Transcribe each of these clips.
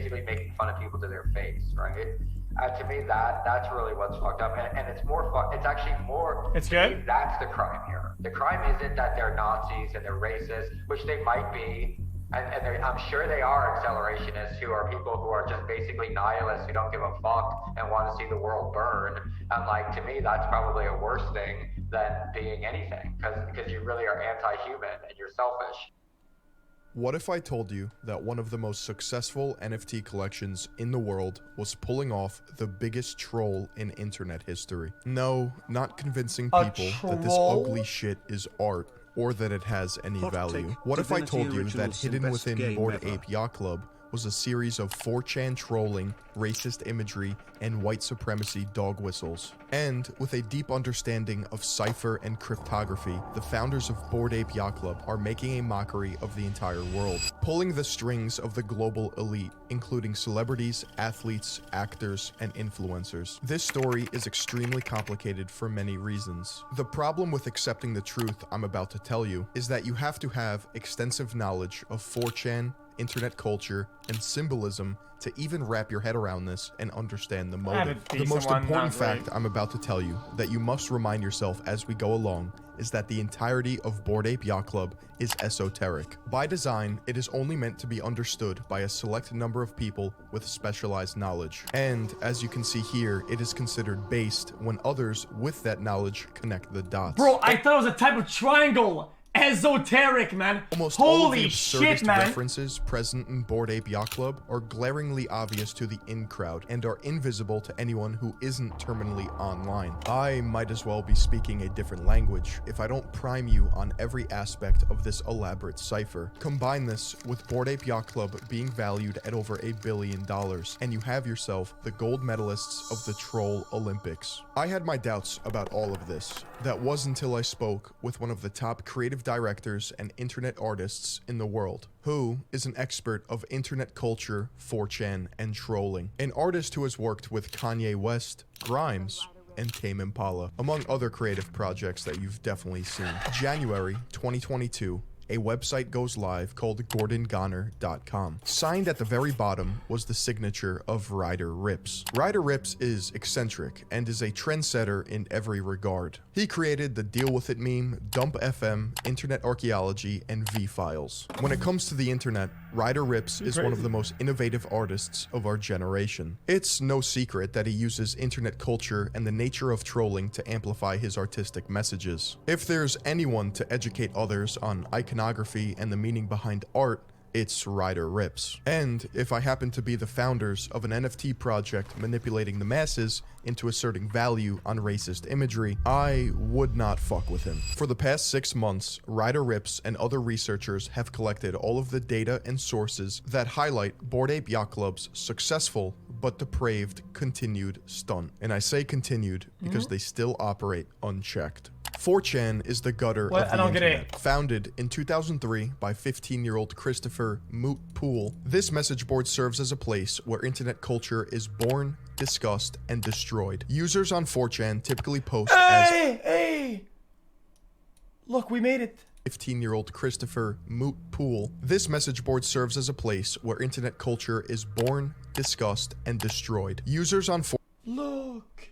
basically making fun of people to their face, right? To me, that's really what's fucked up, and it's more it's actually more. It's to me, good. that's the crime here. The crime isn't that they're Nazis and they're racist, which they might be, and I'm sure they are accelerationists who are people who are just basically nihilists who don't give a fuck and want to see the world burn. And like, to me, that's probably a worse thing than being anything, because you really are anti-human and you're selfish. What if I told you that one of the most successful NFT collections in the world was pulling off the biggest troll in internet history? No, not convincing people that this ugly shit is art or that it has any value. What if I told you that hidden within Bored Ape Yacht Club was a series of 4chan trolling, racist imagery, and white supremacy dog whistles? And with a deep understanding of cipher and cryptography, the founders of Bored Ape Yacht Club are making a mockery of the entire world, pulling the strings of the global elite, including celebrities, athletes, actors, and influencers. This story is extremely complicated for many reasons. The problem with accepting the truth I'm about to tell you is that you have to have extensive knowledge of 4chan, internet culture, and symbolism to even wrap your head around this and understand the motive. The most important fact I'm about to tell you that you must remind yourself as we go along is that the entirety of Bored Ape Yacht Club is esoteric. By design, it is only meant to be understood by a select number of people with specialized knowledge. And as you can see here, it is considered based when others with that knowledge connect the dots. Bro, I thought it was a type of triangle. Esoteric, man. Almost all of the Holy absurdist shit, man. references present in Bored Ape Yacht Club are glaringly obvious to the in-crowd and are invisible to anyone who isn't terminally online. I might as well be speaking a different language if I don't prime you on every aspect of this elaborate cipher. Combine this with Bored Ape Yacht Club being valued at over $1 billion, and you have yourself the gold medalists of the Troll Olympics. I had my doubts about all of this. That was until I spoke with one of the top creative directors and internet artists in the world, who is an expert of internet culture, 4chan, and trolling. An artist who has worked with Kanye West, Grimes, and Tame Impala, among other creative projects that you've definitely seen. January 2022, a website goes live called GordonGoner.com. Signed at the very bottom was the signature of Ryder Rips. Ryder Rips is eccentric and is a trendsetter in every regard. He created the Deal With It meme, Dump FM, Internet Archaeology, and V-Files. When it comes to the internet, Ryder Rips is one of the most innovative artists of our generation. It's no secret that he uses internet culture and the nature of trolling to amplify his artistic messages. If there's anyone to educate others on iconography and the meaning behind art, it's Ryder Rips. And if I happen to be the founders of an NFT project manipulating the masses into asserting value on racist imagery, I would not fuck with him. For the past 6 months, Ryder Rips and other researchers have collected all of the data and sources that highlight Bored Ape Yacht Club's successful but depraved continued stunt. And I say continued because they still operate unchecked. 4chan is the gutter of the internet. Founded in 2003 by 15-year-old Christopher Moot Poole, this message board serves as a place where internet culture is born, discussed, and destroyed. Users on 4chan typically post Hey! Look, we made it. 15-year-old Christopher Moot Poole. This message board serves as a place where internet culture is born, discussed, and destroyed. Users on 4chan Look.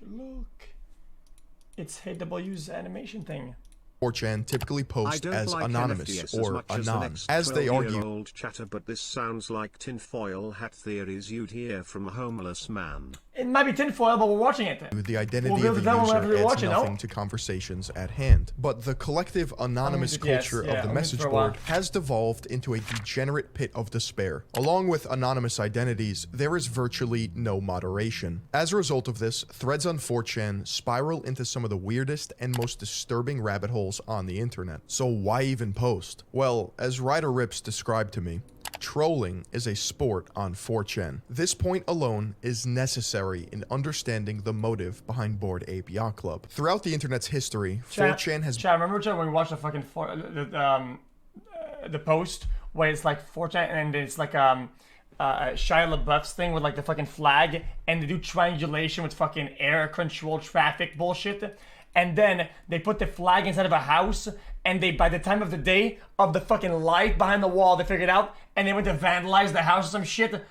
It's HW's animation thing. 4chan typically post as anonymous or anon, as they argue. Old chatter, but this sounds like tinfoil hat theories you'd hear from a homeless man. It might be tinfoil, but we're watching it. The identity of the user adds nothing to conversations at hand. But the collective anonymous culture of the message board has devolved into a degenerate pit of despair. Along with anonymous identities, there is virtually no moderation. As a result of this, threads on 4chan spiral into some of the weirdest and most disturbing rabbit holes on the internet. So why even post? Well, as Ryder Rips described to me, trolling is a sport on 4chan. This point alone is necessary in understanding the motive behind Bored Ape Yacht Club. Throughout the internet's history, 4chan has... remember when we watched the fucking the post where it's like 4chan and it's like Shia LaBeouf's thing with like the fucking flag and they do triangulation with fucking air control traffic bullshit. And then they put the flag inside of a house, and they, by the time of the day of the fucking light behind the wall, they figured out, and they went to vandalize the house or some shit.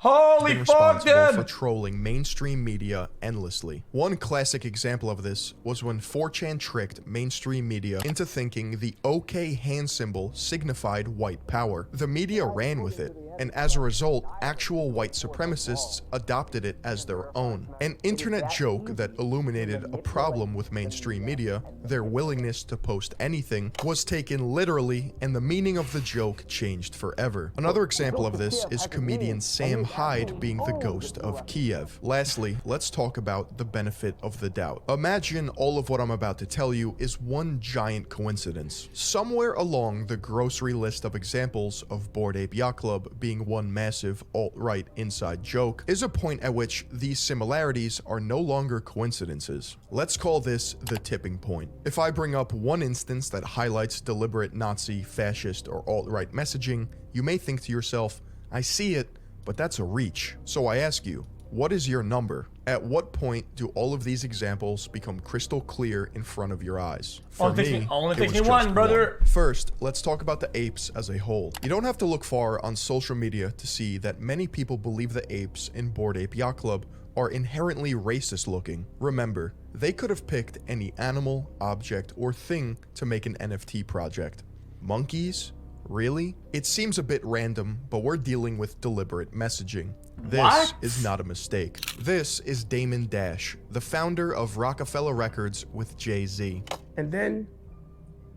Holy been fuck, responsible dude! for trolling mainstream media endlessly. One classic example of this was when 4chan tricked mainstream media into thinking the OK hand symbol signified white power. The media ran with it, and as a result, actual white supremacists adopted it as their own. An internet joke that illuminated a problem with mainstream media, their willingness to post anything, was taken literally, and the meaning of the joke changed forever. Another example of this is comedian Sam Hyde being the ghost of Kiev. Lastly, let's talk about the benefit of the doubt. Imagine all of what I'm about to tell you is one giant coincidence. Somewhere along the grocery list of examples of Bored Ape Yacht Club being one massive alt-right inside joke is a point at which these similarities are no longer coincidences. Let's call this the tipping point. If I bring up one instance that highlights deliberate Nazi, fascist, or alt-right messaging, you may think to yourself, I see it, but that's a reach. So I ask you, what is your number? At what point do all of these examples become crystal clear in front of your eyes? For me, only it takes was me just one, brother. First, let's talk about the apes as a whole. You don't have to look far on social media to see that many people believe the apes in Bored Ape Yacht Club are inherently racist looking. Remember, they could have picked any animal, object, or thing to make an NFT project. Monkeys? Really? It seems a bit random, but we're dealing with deliberate messaging. This is not a mistake. This is Damon Dash, the founder of Rockefeller Records with Jay-Z. And then,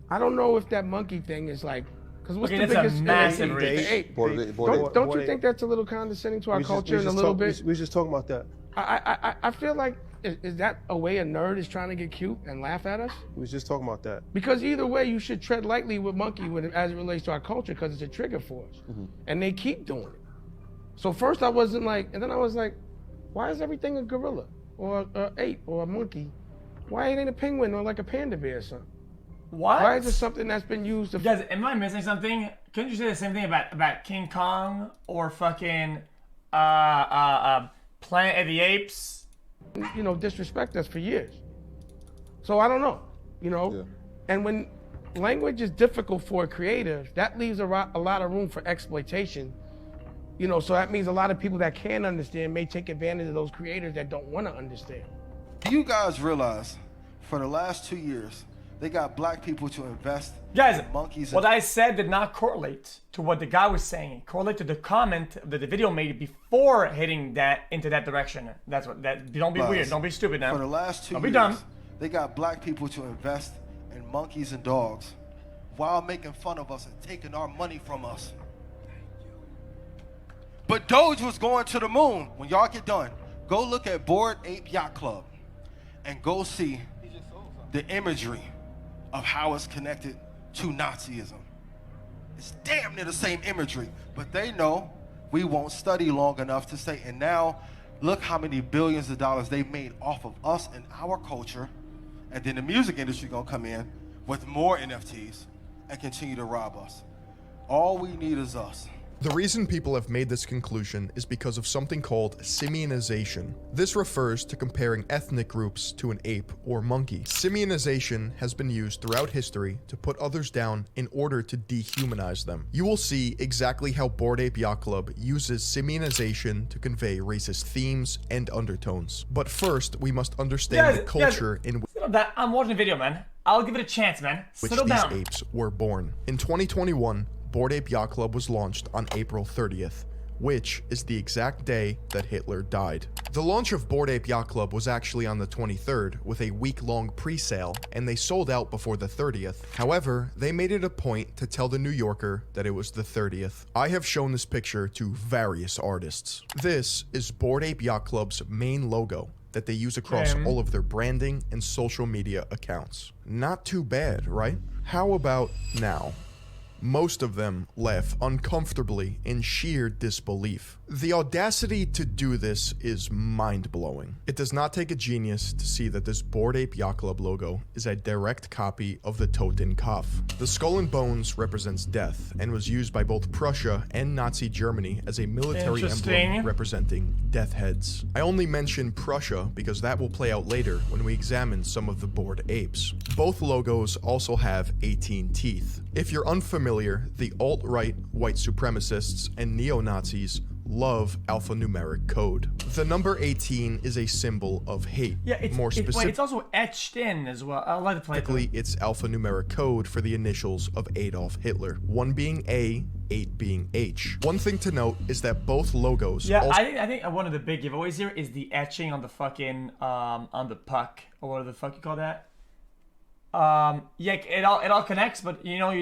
I don't know if that monkey thing is like, because what's Okay, the that's a biggest massive the reach. ape? Bored Don't you think that's a little condescending to our culture in a little bit? We was just talking about that. I feel like, is that a way a nerd is trying to get cute and laugh at us? We was just talking about that. Because either way, you should tread lightly with monkey as it relates to our culture because it's a trigger for us. And they keep doing it. So first I wasn't like, and then I was like, why is everything a gorilla or an ape or a monkey? Why ain't it a penguin or like a panda bear or something? What? Why is it something that's been used to... Guys, am I missing something? Couldn't you say the same thing about King Kong or fucking Planet of the Apes? You know, disrespect us for years. So I don't know, you know? Yeah. And when language is difficult for a creative, that leaves a lot of room for exploitation. You know, so that means a lot of people that can understand may take advantage of those creators that don't want to understand. Do you guys realize for the last 2 years, they got black people to invest Guys, in monkeys? what I said did not correlate to what the guy was saying. It correlated to the comment that the video made before hitting that into that direction. That's what that. Don't be weird. Don't be stupid now. For the last 2 Don't years, be dumb. they got black people to invest in monkeys and dogs while making fun of us and taking our money from us. But Doge was going to the moon. When y'all get done, go look at Bored Ape Yacht Club and go see the imagery of how it's connected to Nazism. It's damn near the same imagery, but they know we won't study long enough to say, and now look how many billions of dollars they made off of us and our culture, and then the music industry gonna come in with more NFTs and continue to rob us. All we need is us. The reason people have made this conclusion is because of something called simianization. This refers to comparing ethnic groups to an ape or monkey. Simianization has been used throughout history to put others down in order to dehumanize them. You will see exactly how Bored Ape Yacht Club uses simianization to convey racist themes and undertones. But first, we must understand the culture in which I'm watching a video, man. I'll give it a chance, man. Settle these down. apes were born. In 2021, Bored Ape Yacht Club was launched on April 30th, which is the exact day that Hitler died. The launch of Bored Ape Yacht Club was actually on the 23rd with a week-long pre-sale, and they sold out before the 30th. However, they made it a point to tell the New Yorker that it was the 30th. I have shown this picture to various artists. This is Bored Ape Yacht Club's main logo that they use across all of their branding and social media accounts. Not too bad, right? How about now? Most of them laugh uncomfortably in sheer disbelief. The audacity to do this is mind-blowing. It does not take a genius to see that this Bored Ape Yacht Club logo is a direct copy of the Totenkopf. The skull and bones represents death and was used by both Prussia and Nazi Germany as a military emblem representing death heads. I only mention Prussia because that will play out later when we examine some of the bored apes. Both logos also have 18 teeth. If you're unfamiliar, the alt-right white supremacists and neo-Nazis love alphanumeric code. The number 18 is a symbol of hate. Yeah, it's, More wait, specifically, it's also etched in as well. I'll let it play. it's alphanumeric code for the initials of Adolf Hitler. 1 being A, 8 being H. One thing to note is that both logos. Yeah, I think one of the big giveaways here is the etching on the fucking on the puck, or what the fuck you call that? Yeah, it all connects, but you know,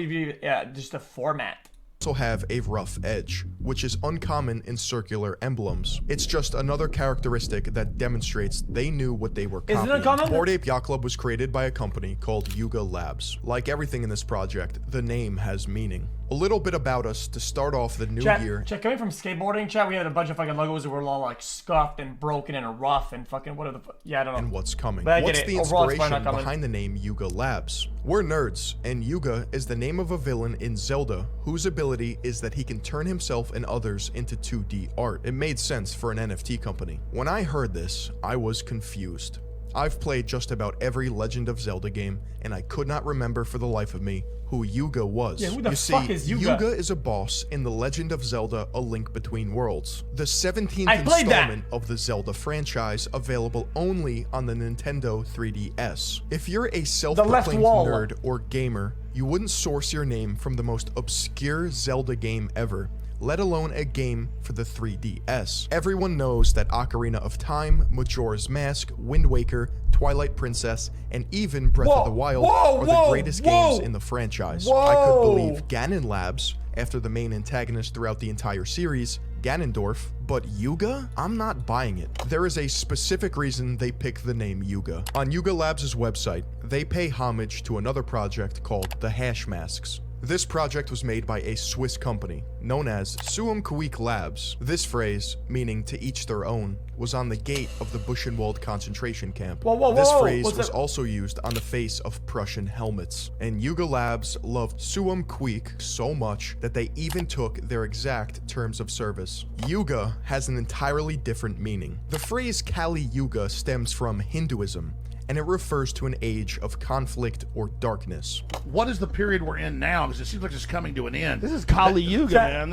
just the format. Also have a rough edge, which is uncommon in circular emblems. It's just another characteristic that demonstrates they knew what they were copying. Is it uncommon? Bored Ape Yacht Club was created by a company called Yuga Labs. Like everything in this project, the name has meaning. A little bit about us to start off the new year. Chat, coming from skateboarding, chat, we had a bunch of fucking logos that were all like scuffed and broken and rough and fucking what are the yeah, I don't know. And what's coming. But What's the inspiration behind the name Yuga Labs? We're nerds, and Yuga is the name of a villain in Zelda whose ability is that he can turn himself and others into 2D art. It made sense for an NFT company. When I heard this, I was confused. I've played just about every Legend of Zelda game, and I could not remember for the life of me who Yuga was. Yeah, who the fuck is Yuga? Yuga is a boss in The Legend of Zelda: A Link Between Worlds, the 17th I played that. installment of the Zelda franchise, available only on the Nintendo 3DS. If you're a self-proclaimed nerd or gamer, you wouldn't source your name from the most obscure Zelda game ever, let alone a game for the 3DS. Everyone knows that Ocarina of Time, Majora's Mask, Wind Waker, Twilight Princess, and even Breath of the Wild are the greatest games in the franchise. I could believe Ganon Labs, after the main antagonist throughout the entire series, Ganondorf, but Yuga? I'm not buying it. There is a specific reason they picked the name Yuga. On Yuga Labs' website, they pay homage to another project called the Hash Masks. This project was made by a Swiss company known as xQc Labs. This phrase, meaning to each their own, was on the gate of the Buchenwald concentration camp. This phrase was also used on the face of Prussian helmets. And Yuga Labs loved xQc so much that they even took their exact terms of service. Yuga has an entirely different meaning. The phrase Kali Yuga stems from Hinduism, and it refers to an age of conflict or darkness. What is the period we're in now? Because it seems like it's coming to an end. This is Kali Yuga, man.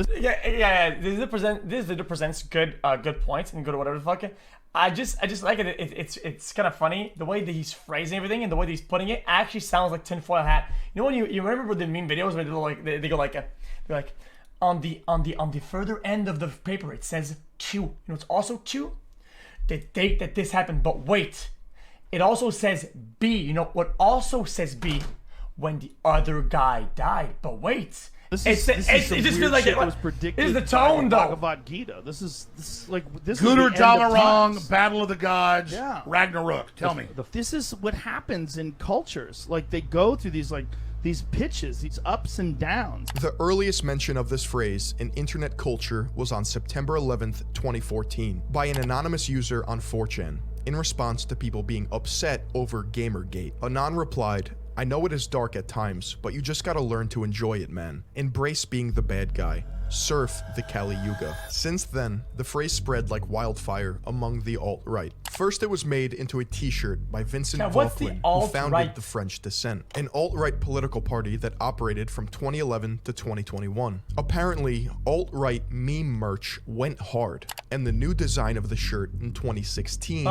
This presents good points and good whatever the fuck. I just like it. It's kind of funny the way that he's phrasing everything and the way that he's putting it actually sounds like tinfoil hat. You know when you remember the meme videos where they go like on the further end of the paper it says Q. You know it's also Q? The date that this happened, but wait. It also says B. You know what also says B? When the other guy died. But wait. This just feels like it was predicted. This is the tone, though. Bhagavad Gita. This is Guder Damarong, Battle of the Gods, Yeah. Ragnarok. Tell me. This is what happens in cultures. Like they go through these pitches, these ups and downs. The earliest mention of this phrase in internet culture was on September 11th, 2014, by an anonymous user on 4chan. In response to people being upset over Gamergate, Anon replied, "I know it is dark at times, but you just gotta learn to enjoy it, man. Embrace being the bad guy. Surf the Kali Yuga." Since then, the phrase spread like wildfire among the alt-right. First, it was made into a t-shirt by Vincent Vauquelin, who founded the French Dissent, an alt-right political party that operated from 2011 to 2021. Apparently, alt-right meme merch went hard, and the new design of the shirt in 2016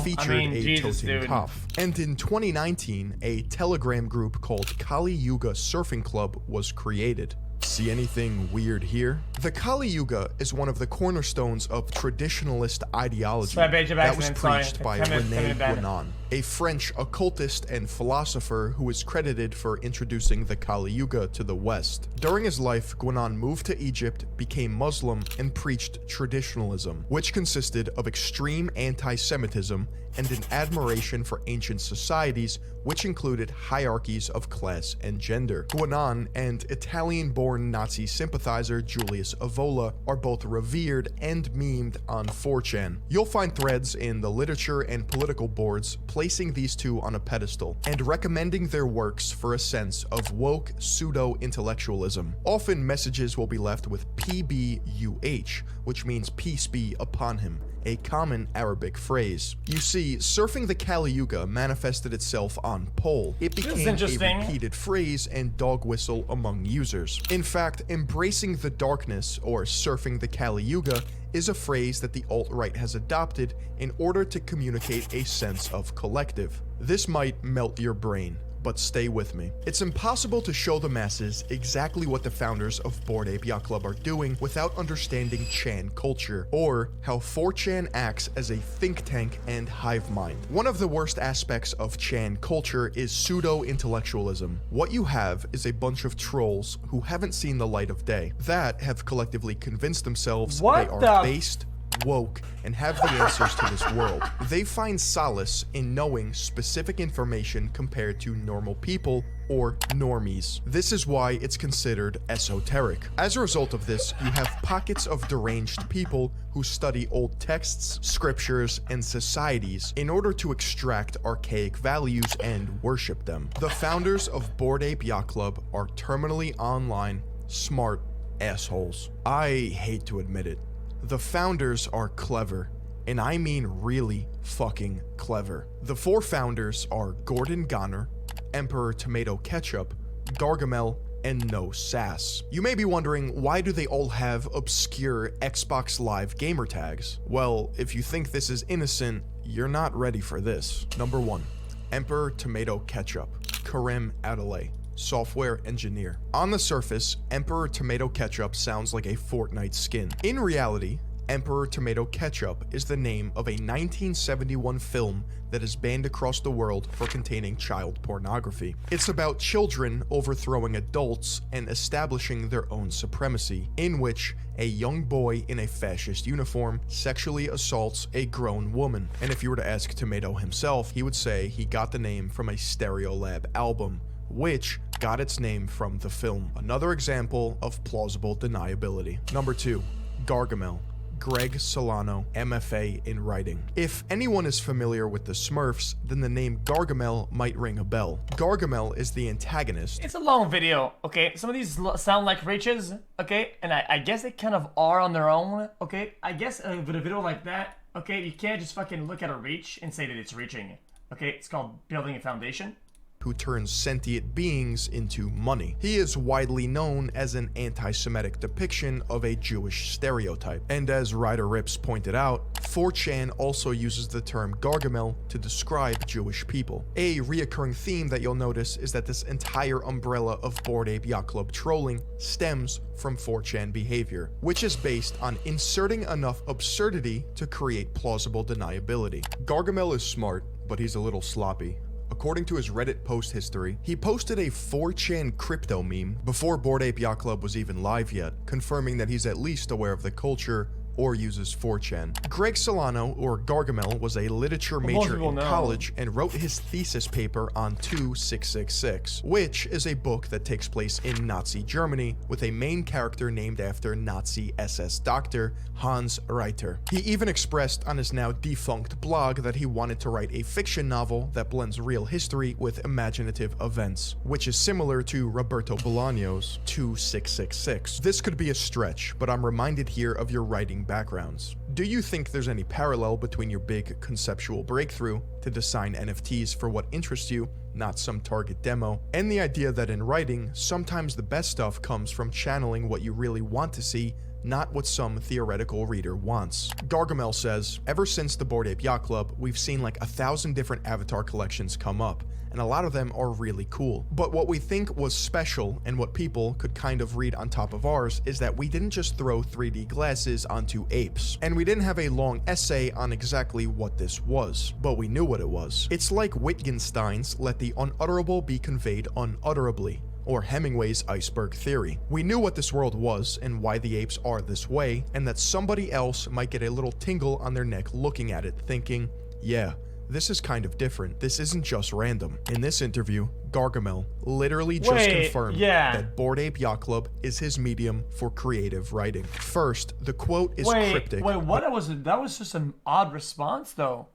featured a toting cough. And in 2019, a Telegram group called Kali Yuga Surfing Club was created. See anything weird here? The Kali Yuga is one of the cornerstones of traditionalist ideology that was preached by René Guénon, a French occultist and philosopher who is credited for introducing the Kali Yuga to the West. During his life, Guénon moved to Egypt, became Muslim, and preached traditionalism, which consisted of extreme anti-Semitism and an admiration for ancient societies, which included hierarchies of class and gender. Guénon and Italian-born Nazi sympathizer Julius Evola are both revered and memed on 4chan. You'll find threads in the literature and political boards placing these two on a pedestal and recommending their works for a sense of woke pseudo-intellectualism. Often messages will be left with PBUH, which means peace be upon him, a common Arabic phrase. You see, surfing the Kali Yuga manifested itself on Pole. It became a repeated phrase and dog whistle among users. In fact, embracing the darkness, or surfing the Kali Yuga, is a phrase that the alt-right has adopted in order to communicate a sense of collective. This might melt your brain, but stay with me. It's impossible to show the masses exactly what the founders of Bored Ape Yacht Club are doing without understanding Chan culture, or how 4chan acts as a think tank and hive mind. One of the worst aspects of Chan culture is pseudo-intellectualism. What you have is a bunch of trolls who haven't seen the light of day, that have collectively convinced themselves they are based, woke, and have the answers to this world. They find solace in knowing specific information compared to normal people, or normies. This is why it's considered esoteric. As a result of this, you have pockets of deranged people who study old texts, scriptures, and societies in order to extract archaic values and worship them. The founders of Bored Ape Yacht Club are terminally online, smart assholes. I hate to admit it. The founders are clever, and I mean really fucking clever. The 4 founders are Gordon Goner, Emperor Tomato Ketchup, Gargamel, and No Sass. You may be wondering, why do they all have obscure Xbox Live gamer tags? Well, if you think this is innocent, you're not ready for this. Number 1, Emperor Tomato Ketchup, Karim Adelaide, software engineer. On the surface, Emperor Tomato Ketchup sounds like a Fortnite skin. In reality, Emperor Tomato Ketchup is the name of a 1971 film that is banned across the world for containing child pornography. It's about children overthrowing adults and establishing their own supremacy, in which a young boy in a fascist uniform sexually assaults a grown woman. And if you were to ask Tomato himself, he would say he got the name from a Stereolab album, which got its name from the film. Another example of plausible deniability. Number 2, Gargamel, Greg Solano, MFA in writing. If anyone is familiar with the Smurfs, then the name Gargamel might ring a bell. Gargamel is the antagonist. It's a long video, okay? Some of these sound like reaches, okay? And I guess they kind of are on their own, okay? I guess with a video like that, okay, you can't just fucking look at a reach and say that it's reaching, okay? It's called building a foundation. Who turns sentient beings into money. He is widely known as an anti-Semitic depiction of a Jewish stereotype. And as Ryder Rips pointed out, 4chan also uses the term Gargamel to describe Jewish people. A reoccurring theme that you'll notice is that this entire umbrella of Bored Ape Yacht Club trolling stems from 4chan behavior, which is based on inserting enough absurdity to create plausible deniability. Gargamel is smart, but he's a little sloppy. According to his Reddit post history, he posted a 4chan crypto meme before Bored Ape Yacht Club was even live yet, confirming that he's at least aware of the culture or uses 4chan. Greg Solano, or Gargamel, was a literature major in college and wrote his thesis paper on 2666, which is a book that takes place in Nazi Germany with a main character named after Nazi SS doctor Hans Reiter. He even expressed on his now defunct blog that he wanted to write a fiction novel that blends real history with imaginative events, which is similar to Roberto Bolaño's 2666. This could be a stretch, but I'm reminded here of your writing backgrounds. Do you think there's any parallel between your big conceptual breakthrough to design NFTs for what interests you, not some target demo, and the idea that in writing, sometimes the best stuff comes from channeling what you really want to see, not what some theoretical reader wants? Gargamel says, ever since the Bored Ape Yacht Club, we've seen like 1,000 different avatar collections come up, and a lot of them are really cool. But what we think was special, and what people could kind of read on top of ours, is that we didn't just throw 3D glasses onto apes. And we didn't have a long essay on exactly what this was, but we knew what it was. It's like Wittgenstein's let the unutterable be conveyed unutterably, or Hemingway's iceberg theory. We knew what this world was and why the apes are this way, and that somebody else might get a little tingle on their neck looking at it, thinking, yeah, this is kind of different. This isn't just random. In this interview, Gargamel literally just confirmed that Bored Ape Yacht Club is his medium for creative writing. First, the quote is cryptic. Wait, what was it? That was just an odd response, though.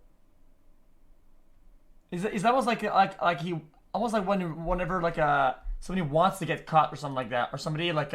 Is that was like he almost like whenever like somebody wants to get caught or something like that, or somebody like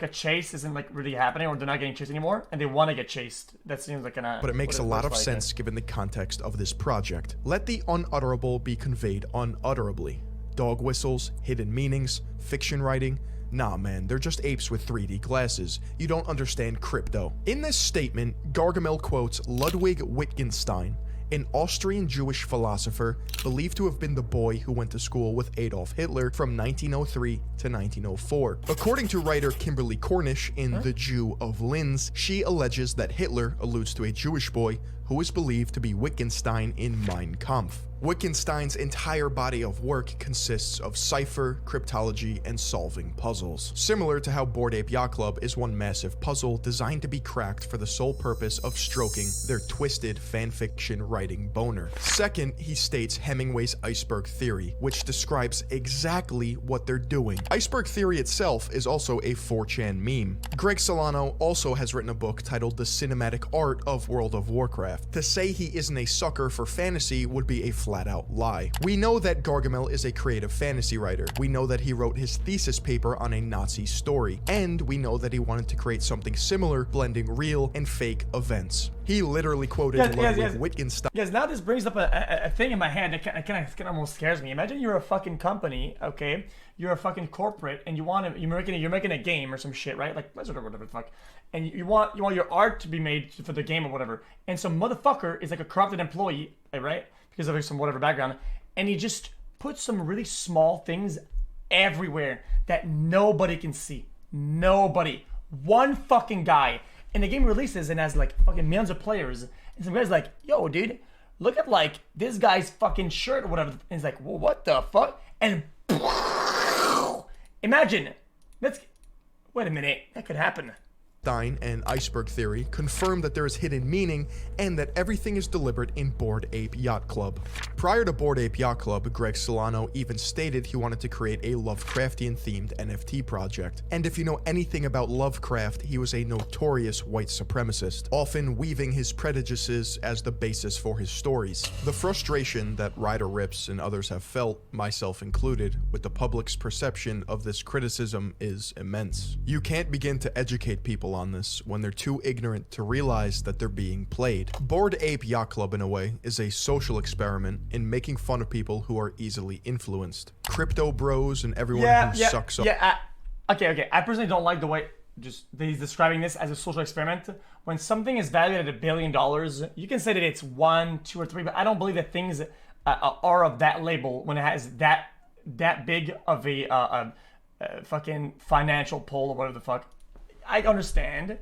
a chase isn't like really happening, or they're not getting chased anymore and they want to get chased. That seems like but it makes a lot of sense given the context of this project. Let the unutterable be conveyed unutterably. Dog whistles, hidden meanings, fiction writing, Nah man, they're just apes with 3D glasses. You don't understand crypto. In this statement, Gargamel quotes Ludwig Wittgenstein, an Austrian Jewish philosopher believed to have been the boy who went to school with Adolf Hitler from 1903 to 1904. According to writer Kimberly Cornish in The Jew of Linz, she alleges that Hitler alludes to a Jewish boy who is believed to be Wittgenstein in Mein Kampf. Wittgenstein's entire body of work consists of cipher, cryptology, and solving puzzles. Similar to how Bored Ape Yacht Club is one massive puzzle designed to be cracked for the sole purpose of stroking their twisted fanfiction writing boner. Second, he states Hemingway's iceberg theory, which describes exactly what they're doing. Iceberg theory itself is also a 4chan meme. Greg Solano also has written a book titled The Cinematic Art of World of Warcraft. To say he isn't a sucker for fantasy would be a flat-out lie. We know that Gargamel is a creative fantasy writer. We know that he wrote his thesis paper on a Nazi story. And we know that he wanted to create something similar, blending real and fake events. He literally quoted Ludwig Wittgenstein. Guys, now this brings up a thing in my head that kind of almost scares me. Imagine you're a fucking company, okay? You're a fucking corporate, and you're making a game or some shit, right? Like Blizzard or whatever the fuck. And you want your art to be made for the game or whatever. And some motherfucker is like a corrupted employee, right? Because of some whatever background, and he just puts some really small things everywhere that nobody can see. Nobody. One fucking guy. And the game releases and has like fucking millions of players. And some guy's like, yo, dude, look at like this guy's fucking shirt or whatever. And he's like, well, what the fuck? And imagine. Wait a minute. That could happen. And iceberg theory confirm that there is hidden meaning and that everything is deliberate in Bored Ape Yacht Club. Prior to Bored Ape Yacht Club, Greg Solano even stated he wanted to create a Lovecraftian themed NFT project. And if you know anything about Lovecraft, he was a notorious white supremacist, often weaving his prejudices as the basis for his stories. The frustration that Ryder Rips and others have felt, myself included, with the public's perception of this criticism is immense. You can't begin to educate people on this when they're too ignorant to realize that they're being played. Bored Ape Yacht Club, in a way, is a social experiment in making fun of people who are easily influenced. Crypto bros and everyone who sucks up. Okay. I personally don't like the way he's describing this as a social experiment. When something is valued at $1 billion, you can say that it's 1, 2, or 3, but I don't believe that things are of that label when it has that big of a fucking financial pull or whatever the fuck. I understand.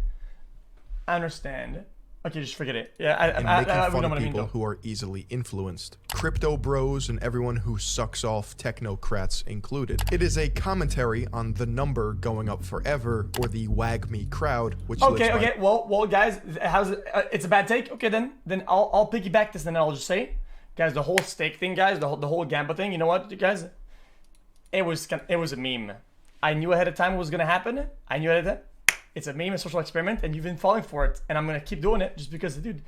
Okay, just forget it. Yeah, making fun of people who are easily influenced. Crypto bros and everyone who sucks off technocrats included. It is a commentary on the number going up forever or the wag me crowd, which well, guys, how's it? It's a bad take. Okay, then I'll piggyback this, and then I'll just say, guys, the whole stake thing, guys, the whole Gamba thing. You know what, you guys? It was a meme. I knew ahead of time what was gonna happen. I knew ahead of time. It's a meme, a social experiment, and you've been falling for it. And I'm gonna keep doing it just because, dude,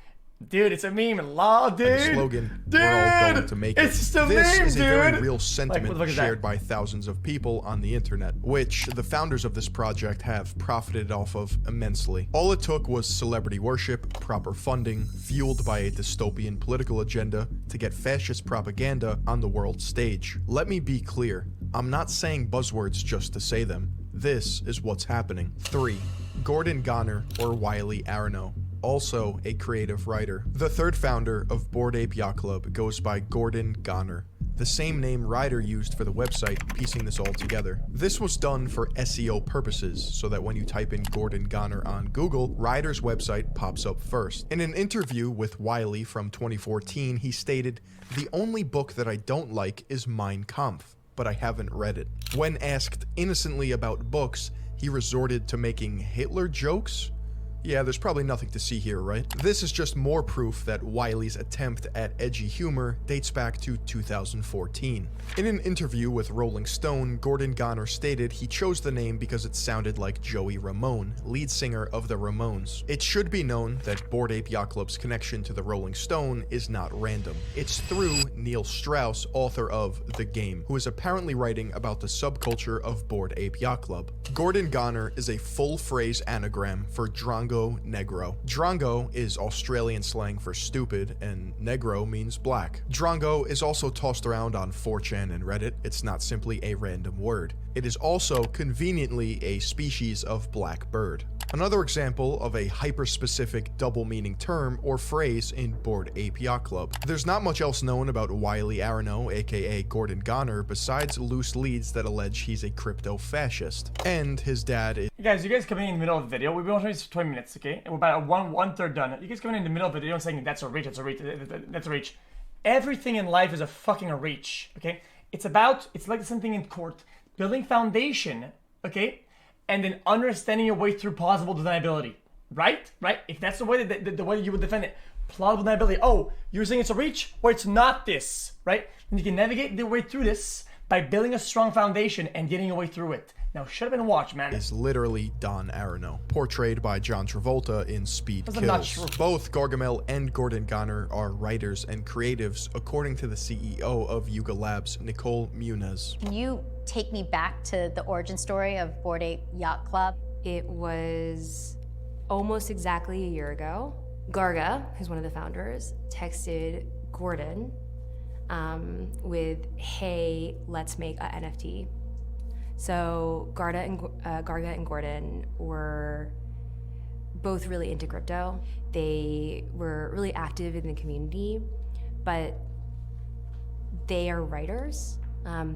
it's a meme. Law, dude. And the slogan, dude, we're all going to make it. It's just a this meme, is dude. a very real sentiment like, shared by thousands of people on the internet, which the founders of this project have profited off of immensely. All it took was celebrity worship, proper funding, fueled by a dystopian political agenda to get fascist propaganda on the world stage. Let me be clear. I'm not saying buzzwords just to say them. This is what's happening. 3. Gordon Goner, or Wiley Arano, also a creative writer. The third founder of Bored Ape Yacht Club goes by Gordon Goner, the same name Ryder used for the website, piecing this all together. This was done for SEO purposes, so that when you type in Gordon Goner on Google, Ryder's website pops up first. In an interview with Wiley from 2014, he stated, "The only book that I don't like is Mein Kampf, but I haven't read it." When asked innocently about books, he resorted to making Hitler jokes. Yeah, there's probably nothing to see here, right? This is just more proof that Wiley's attempt at edgy humor dates back to 2014. In an interview with Rolling Stone, Gordon Goner stated he chose the name because it sounded like Joey Ramone, lead singer of the Ramones. It should be known that Bored Ape Yacht Club's connection to the Rolling Stone is not random. It's through Neil Strauss, author of The Game, who is apparently writing about the subculture of Bored Ape Yacht Club. Gordon Goner is a full-phrase anagram for Drongo Drongo Negro. Drongo is Australian slang for stupid, and Negro means black. Drongo is also tossed around on 4chan and Reddit. It's not simply a random word. It is also conveniently a species of black bird. Another example of a hyper-specific double-meaning term or phrase in Bored Ape Yacht Club. There's not much else known about Wiley Arano, aka Gordon Goner, besides loose leads that allege he's a crypto-fascist. And his dad is— Guys, you guys coming in the middle of the video. We've been watching this for 20 minutes, okay? And we're about one-third done. You guys coming in the middle of the video and saying, that's a reach, that's a reach, that's a reach. Everything in life is a fucking reach, okay? It's like something in court. Building foundation, okay? And then understanding your way through plausible deniability, right? Right? If that's the way the way you would defend it, plausible deniability. Oh, you're saying it's a reach, or it's not this, right? And you can navigate the way through this by building a strong foundation and getting your way through it. Now, shut up and watch, man. Is literally Don Arano, portrayed by John Travolta in Speed That's Kills. not true. Both Gargamel and Gordon Goner are writers and creatives, according to the CEO of Yuga Labs, Nicole Muniz. Can you take me back to the origin story of Bored Ape Yacht Club? It was almost exactly a year ago. Garga, who's one of the founders, texted Gordon with, hey, let's make a NFT. So Garga and Gordon were both really into crypto. They were really active in the community, but they are writers.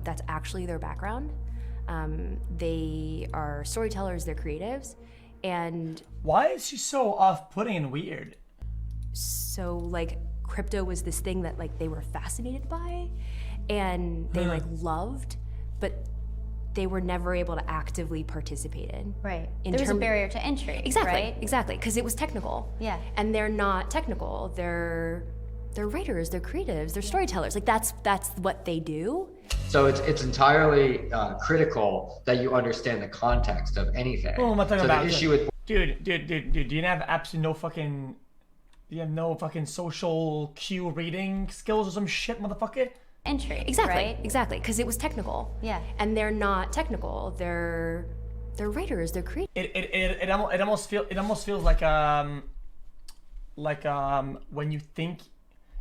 That's actually their background. They are storytellers, they're creatives, and why is she so off-putting and weird? So like crypto was this thing that like they were fascinated by and they like loved, but they were never able to actively participate in. Right. There was a barrier to entry. Exactly, right? exactly, because it was technical. Yeah. And they're not technical. They're writers, they're creatives, they're storytellers. Like that's what they do. So it's entirely critical that you understand the context of anything. What am I talking so about? the issue with Dude, do you have absolutely no fucking... Do you have no fucking social cue reading skills or some shit, motherfucker? Entry. Exactly, right? exactly, because it was technical. Yeah. And they're not technical. They're writers. They're creative. It almost feels like when you think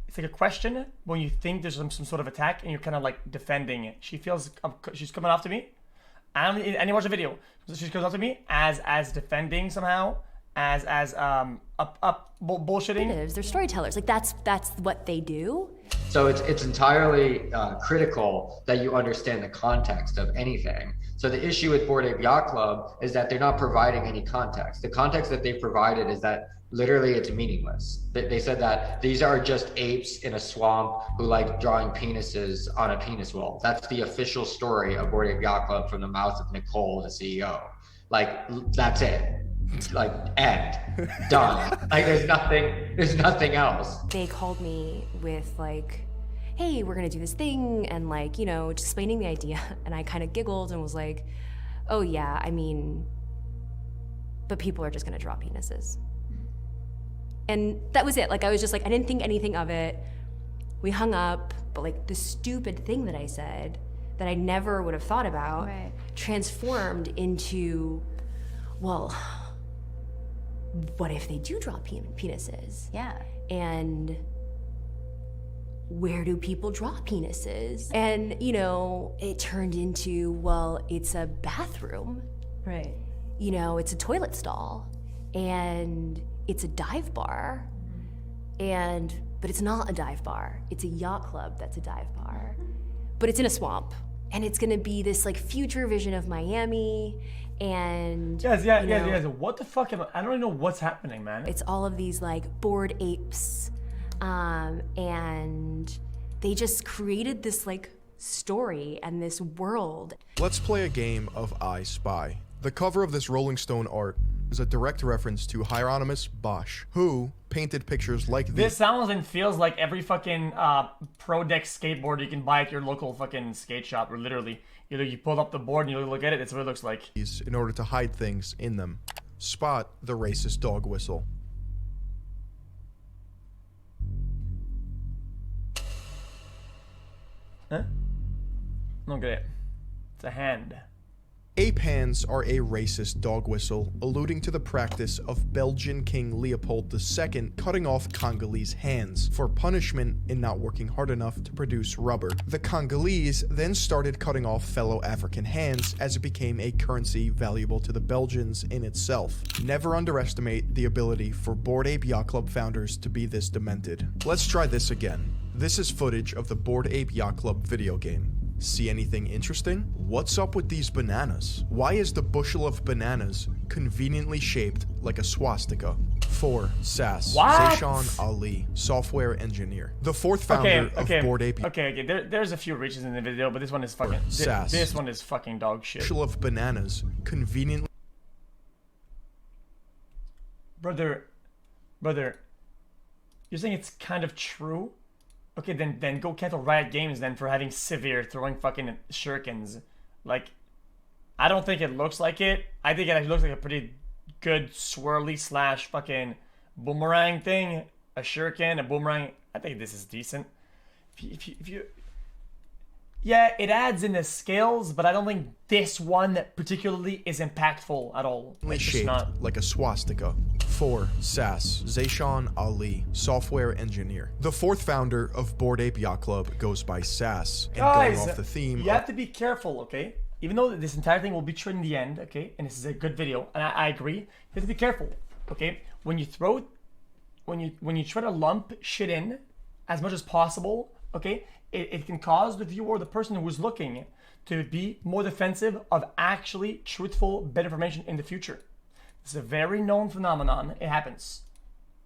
it's like a question when you think there's some sort of attack and you're kind of like defending it. She feels she's coming after me. And you watch the video. She comes after me as defending somehow, as bullshitting. They're storytellers. Like that's what they do. So it's entirely critical that you understand the context of anything. So the issue with Bored Ape Yacht Club is that they're not providing any context. The context that they've provided is that literally it's meaningless. They said that these are just apes in a swamp who like drawing penises on a penis wall. That's the official story of Bored Ape Yacht Club from the mouth of Nicole, the CEO. Like, that's it. Like, end. Done. Like, there's nothing else. They called me with like, hey, we're gonna do this thing, and like, you know, just explaining the idea. And I kind of giggled and was like, oh yeah, I mean, but people are just gonna draw penises. And that was it. Like, I was just like, I didn't think anything of it. We hung up, but like the stupid thing that I said that I never would have thought about transformed into, well, what if they do draw penises? Yeah. And where do people draw penises? And, you know, it turned into, well, it's a bathroom. Right. You know, it's a toilet stall. And it's a dive bar. But it's not a dive bar. It's a yacht club that's a dive bar. But it's in a swamp. And it's gonna be this like future vision of Miami. And yes. What the fuck I don't even know what's happening, man. It's all of these like bored apes. And they just created this like story and this world. Let's play a game of I Spy. The cover of this Rolling Stone art is a direct reference to Hieronymus Bosch, who painted pictures like this sounds and feels like every fucking Pro Deck skateboard you can buy at your local fucking skate shop, or literally, you pull up the board and you look at it, it's what it looks like. In order to hide things in them. Spot the racist dog whistle. Huh? Don't get it. It's a hand. Ape hands are a racist dog whistle, alluding to the practice of Belgian King Leopold II cutting off Congolese hands for punishment in not working hard enough to produce rubber. The Congolese then started cutting off fellow African hands as it became a currency valuable to the Belgians in itself. Never underestimate the ability for Bored Ape Yacht Club founders to be this demented. Let's try this again. This is footage of the Bored Ape Yacht Club video game. See anything interesting? What's up with these bananas? Why is the bushel of bananas conveniently shaped like a swastika? 4. Sass. Zayshawn Ali, software engineer. The fourth founder of Bored Ape. Okay. There's a few reaches in the video, but this one is fucking. Sass. This one is fucking dog shit. Bushel of bananas conveniently. Brother, you're saying it's kind of true? Okay, then go cancel Riot Games then for having Severe throwing fucking shurikens. Like, I don't think it looks like it. I think it actually looks like a pretty good swirly slash fucking boomerang thing. A shuriken, a boomerang. I think this is decent. If you yeah, it adds in the scales, but I don't think this one particularly is impactful at all. It's Shaped not. like a swastika. 4. Sass. Zayshawn Ali, software engineer. The fourth founder of Bored Ape Yacht Club goes by Sass. And Guys, going off the theme, you have to be careful, okay? Even though this entire thing will be true in the end, okay? And this is a good video, and I agree. You have to be careful, okay? When you try to lump shit in as much as possible, okay? It can cause the viewer, the person who's looking, to be more defensive of actually truthful, better information in the future. It's a very known phenomenon. It happens.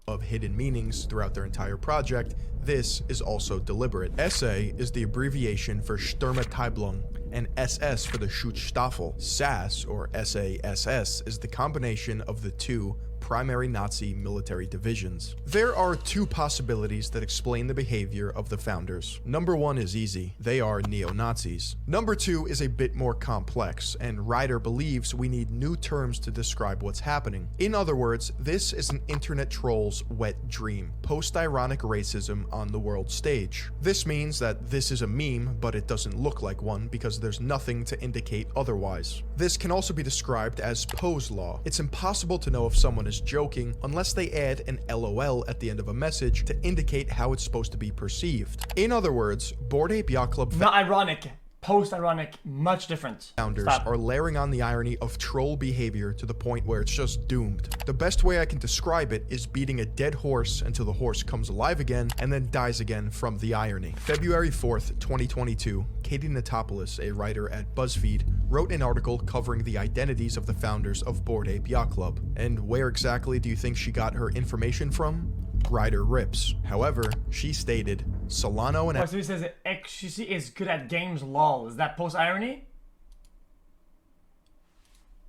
Of hidden meanings throughout their entire project, this is also deliberate. SA is the abbreviation for Sturmabteilung, and SS for the Schutzstaffel. SAS, or SASS, is the combination of the two primary Nazi military divisions. There are two possibilities that explain the behavior of the founders. Number one is easy. They are neo-Nazis. Number two is a bit more complex, and Ryder believes we need new terms to describe what's happening. In other words, this is an internet troll's wet dream. Post-ironic racism on the world stage. This means that this is a meme, but it doesn't look like one because there's nothing to indicate otherwise. This can also be described as pose law. It's impossible to know if someone is joking unless they add an LOL at the end of a message to indicate how it's supposed to be perceived. In other words, Bored Ape Yacht Club Not ironic, post-ironic, much different. Founders are layering on the irony of troll behavior to the point where it's just doomed. The best way I can describe it is beating a dead horse until the horse comes alive again and then dies again from the irony. February 4th, 2022, Katie Natopoulos, a writer at BuzzFeed, wrote an article covering the identities of the founders of Bored Ape Yacht Club. And where exactly do you think she got her information from? Ryder rips. However, she stated, Solano and... So he says that xQc is good at games, lol. Is that post-irony?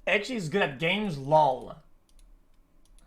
xQc is good at games, lol.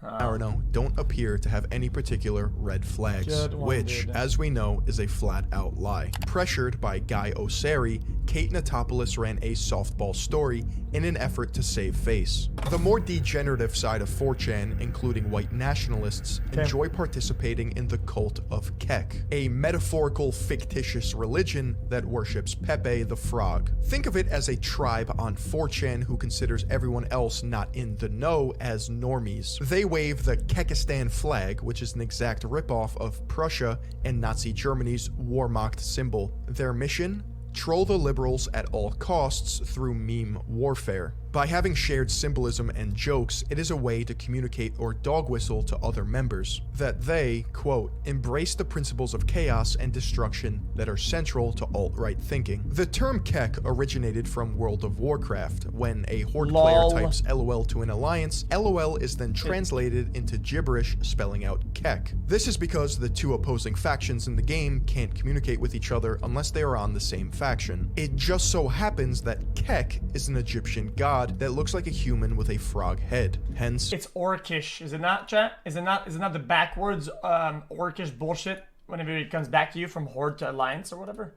Arno don't appear to have any particular red flags, which, as we know, is a flat-out lie. Pressured by Guy Osseri, Kate Natopoulos ran a softball story in an effort to save face. The more degenerative side of 4chan, including white nationalists, enjoy participating in the cult of Kek, a metaphorical fictitious religion that worships Pepe the Frog. Think of it as a tribe on 4chan who considers everyone else not in the know as normies. They wave the Kekistan flag, which is an exact ripoff of Prussia and Nazi Germany's war-mocked symbol. Their mission? Troll the liberals at all costs through meme warfare. By having shared symbolism and jokes, it is a way to communicate or dog whistle to other members that they, quote, embrace the principles of chaos and destruction that are central to alt-right thinking. The term Kek originated from World of Warcraft. When a Horde player types LOL to an alliance, LOL is then translated into gibberish spelling out Kek. This is because the two opposing factions in the game can't communicate with each other unless they are on the same faction. It just so happens that Kek is an Egyptian god that looks like a human with a frog head. Hence, it's orcish, is it not, chat? Is it not the backwards orcish bullshit whenever it comes back to you from Horde to Alliance or whatever?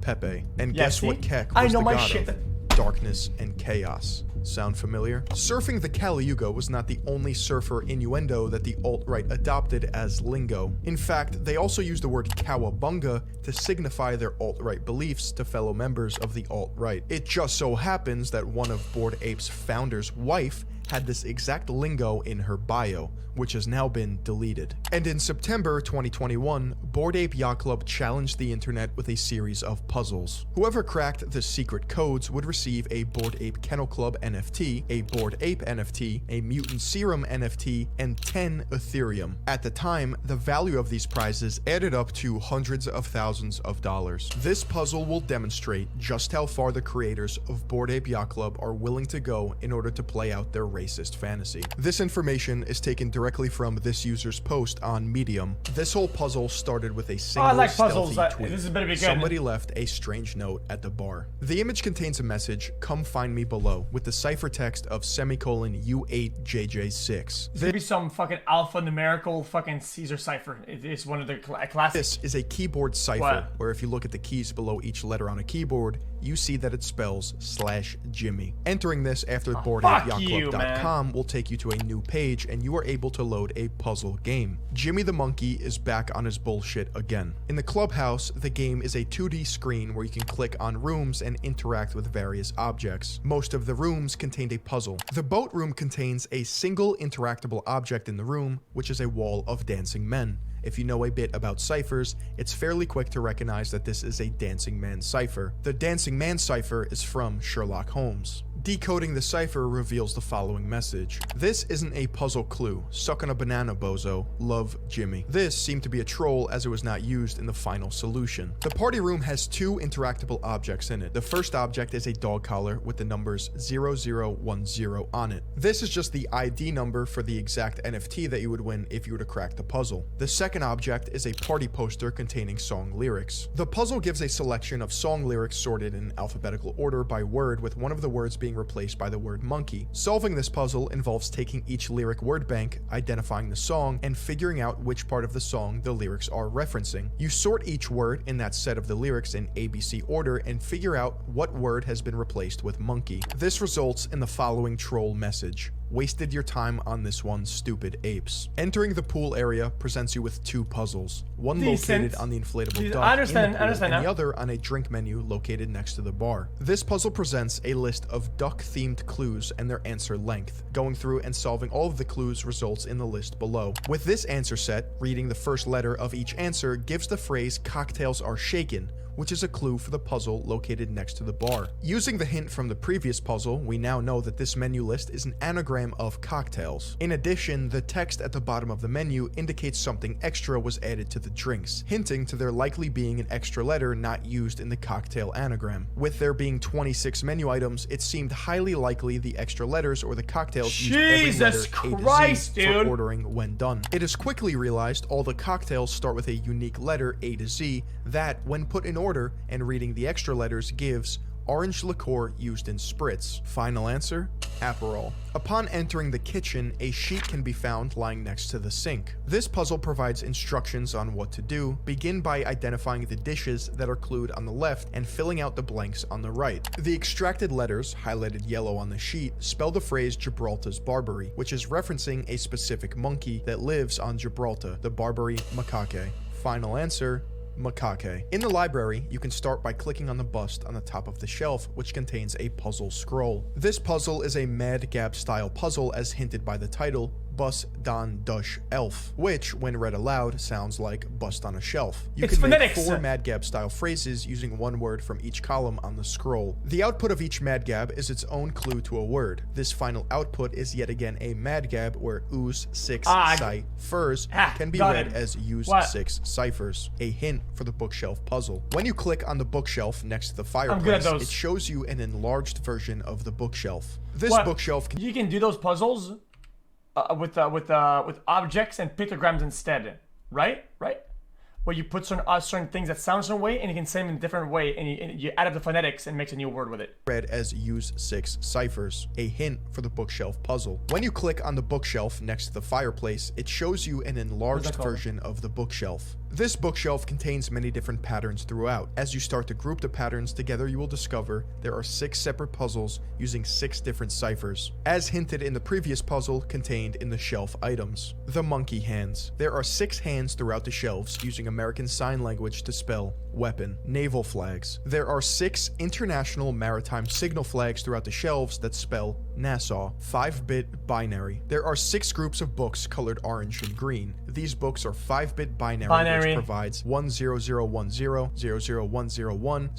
Pepe. And guess what Kek was I know the my god shit. of? darkness, and chaos. Sound familiar? Surfing the Caliuga was not the only surfer innuendo that the alt-right adopted as lingo. In fact, they also used the word cowabunga to signify their alt-right beliefs to fellow members of the alt-right. It just so happens that one of Bored Ape's founder's wife had this exact lingo in her bio, which has now been deleted. And in September 2021, Bored Ape Yacht Club challenged the internet with a series of puzzles. Whoever cracked the secret codes would receive a Bored Ape Kennel Club NFT, a Bored Ape NFT, a Mutant Serum NFT, and 10 Ethereum. At the time, the value of these prizes added up to hundreds of thousands of dollars. This puzzle will demonstrate just how far the creators of Bored Ape Yacht Club are willing to go in order to play out their racist fantasy. This information is taken directly from this user's post on Medium. This whole puzzle started with a single stealthy tweet. This is better be good. Somebody left a strange note at the bar. The image contains a message, "Come find me below," with the ciphertext of U8JJ6. There'd be some fucking alphanumerical fucking Caesar cipher. It's one of the classics. This is a keyboard cipher, where if you look at the keys below each letter on a keyboard, you see that it spells /Jimmy. Entering this after boredapeyachtclub.com will take you to a new page, and you are able to load a puzzle game. Jimmy the Monkey is back on his bullshit again. In the clubhouse, the game is a 2D screen where you can click on rooms and interact with various objects. Most of the rooms contained a puzzle. The boat room contains a single interactable object in the room, which is a wall of dancing men. If you know a bit about ciphers, it's fairly quick to recognize that this is a Dancing Man cipher. The Dancing Man cipher is from Sherlock Holmes. Decoding the cipher reveals the following message. This isn't a puzzle clue. Suck on a banana, bozo. Love, Jimmy. This seemed to be a troll as it was not used in the final solution. The party room has 2 interactable objects in it. The first object is a dog collar with the numbers 0010 on it. This is just the ID number for the exact NFT that you would win if you were to crack the puzzle. The second object is a party poster containing song lyrics. The puzzle gives a selection of song lyrics sorted in alphabetical order by word, with one of the words being replaced by the word monkey. Solving this puzzle involves taking each lyric word bank, identifying the song, and figuring out which part of the song the lyrics are referencing. You sort each word in that set of the lyrics in ABC order and figure out what word has been replaced with monkey. This results in the following troll message. Wasted your time on this one, stupid apes. Entering the pool area presents you with 2 puzzles. One located on the inflatable duck in the pool, and the other on a drink menu located next to the bar. This puzzle presents a list of duck-themed clues and their answer length. Going through and solving all of the clues results in the list below. With this answer set, reading the first letter of each answer gives the phrase "cocktails are shaken," which is a clue for the puzzle located next to the bar. Using the hint from the previous puzzle, we now know that this menu list is an anagram of cocktails. In addition, the text at the bottom of the menu indicates something extra was added to the drinks, hinting to there likely being an extra letter not used in the cocktail anagram. With there being 26 menu items, it seemed highly likely the extra letters or the cocktails used every letter A to Z for ordering when done. It is quickly realized all the cocktails start with a unique letter A to Z that, when put in order and reading the extra letters, gives orange liqueur used in spritz. Final answer, Aperol. Upon entering the kitchen, a sheet can be found lying next to the sink. This puzzle provides instructions on what to do. Begin by identifying the dishes that are clued on the left and filling out the blanks on the right. The extracted letters, highlighted yellow on the sheet, spell the phrase Gibraltar's Barbary, which is referencing a specific monkey that lives on Gibraltar, the Barbary macaque. Final answer, macaque. In the library, you can start by clicking on the bust on the top of the shelf, which contains a puzzle scroll. This puzzle is a Mad Gab style puzzle as hinted by the title, Bus Dan Dush Elf, which, when read aloud, sounds like bust on a shelf. You can make 4 Mad Gab style phrases using one word from each column on the scroll. The output of each Mad Gab is its own clue to a word. This final output is yet again a Mad Gab where ooze 6 ciphers can be read as use 6 ciphers, a hint for the bookshelf puzzle. When you click on the bookshelf next to the fireplace, it shows you an enlarged version of the bookshelf. This bookshelf you can do those puzzles with objects and pictograms instead, right? where you put certain things that sound a certain way, and you can say them in a different way, and you add up the phonetics and makes a new word with it. Read as use 6 ciphers, a hint for the bookshelf puzzle. When you click on the bookshelf next to the fireplace, it shows you an enlarged version of the bookshelf. This bookshelf contains many different patterns throughout. As you start to group the patterns together, you will discover there are 6 separate puzzles using 6 different ciphers, as hinted in the previous puzzle contained in the shelf items. The monkey hands. There are 6 hands throughout the shelves using American Sign Language to spell weapon. Naval flags. There are 6 international maritime signal flags throughout the shelves that spell Nassau. 5-bit binary. There are 6 groups of books colored orange and green. These books are 5-bit binary, which provides 10010, 00101, 00001,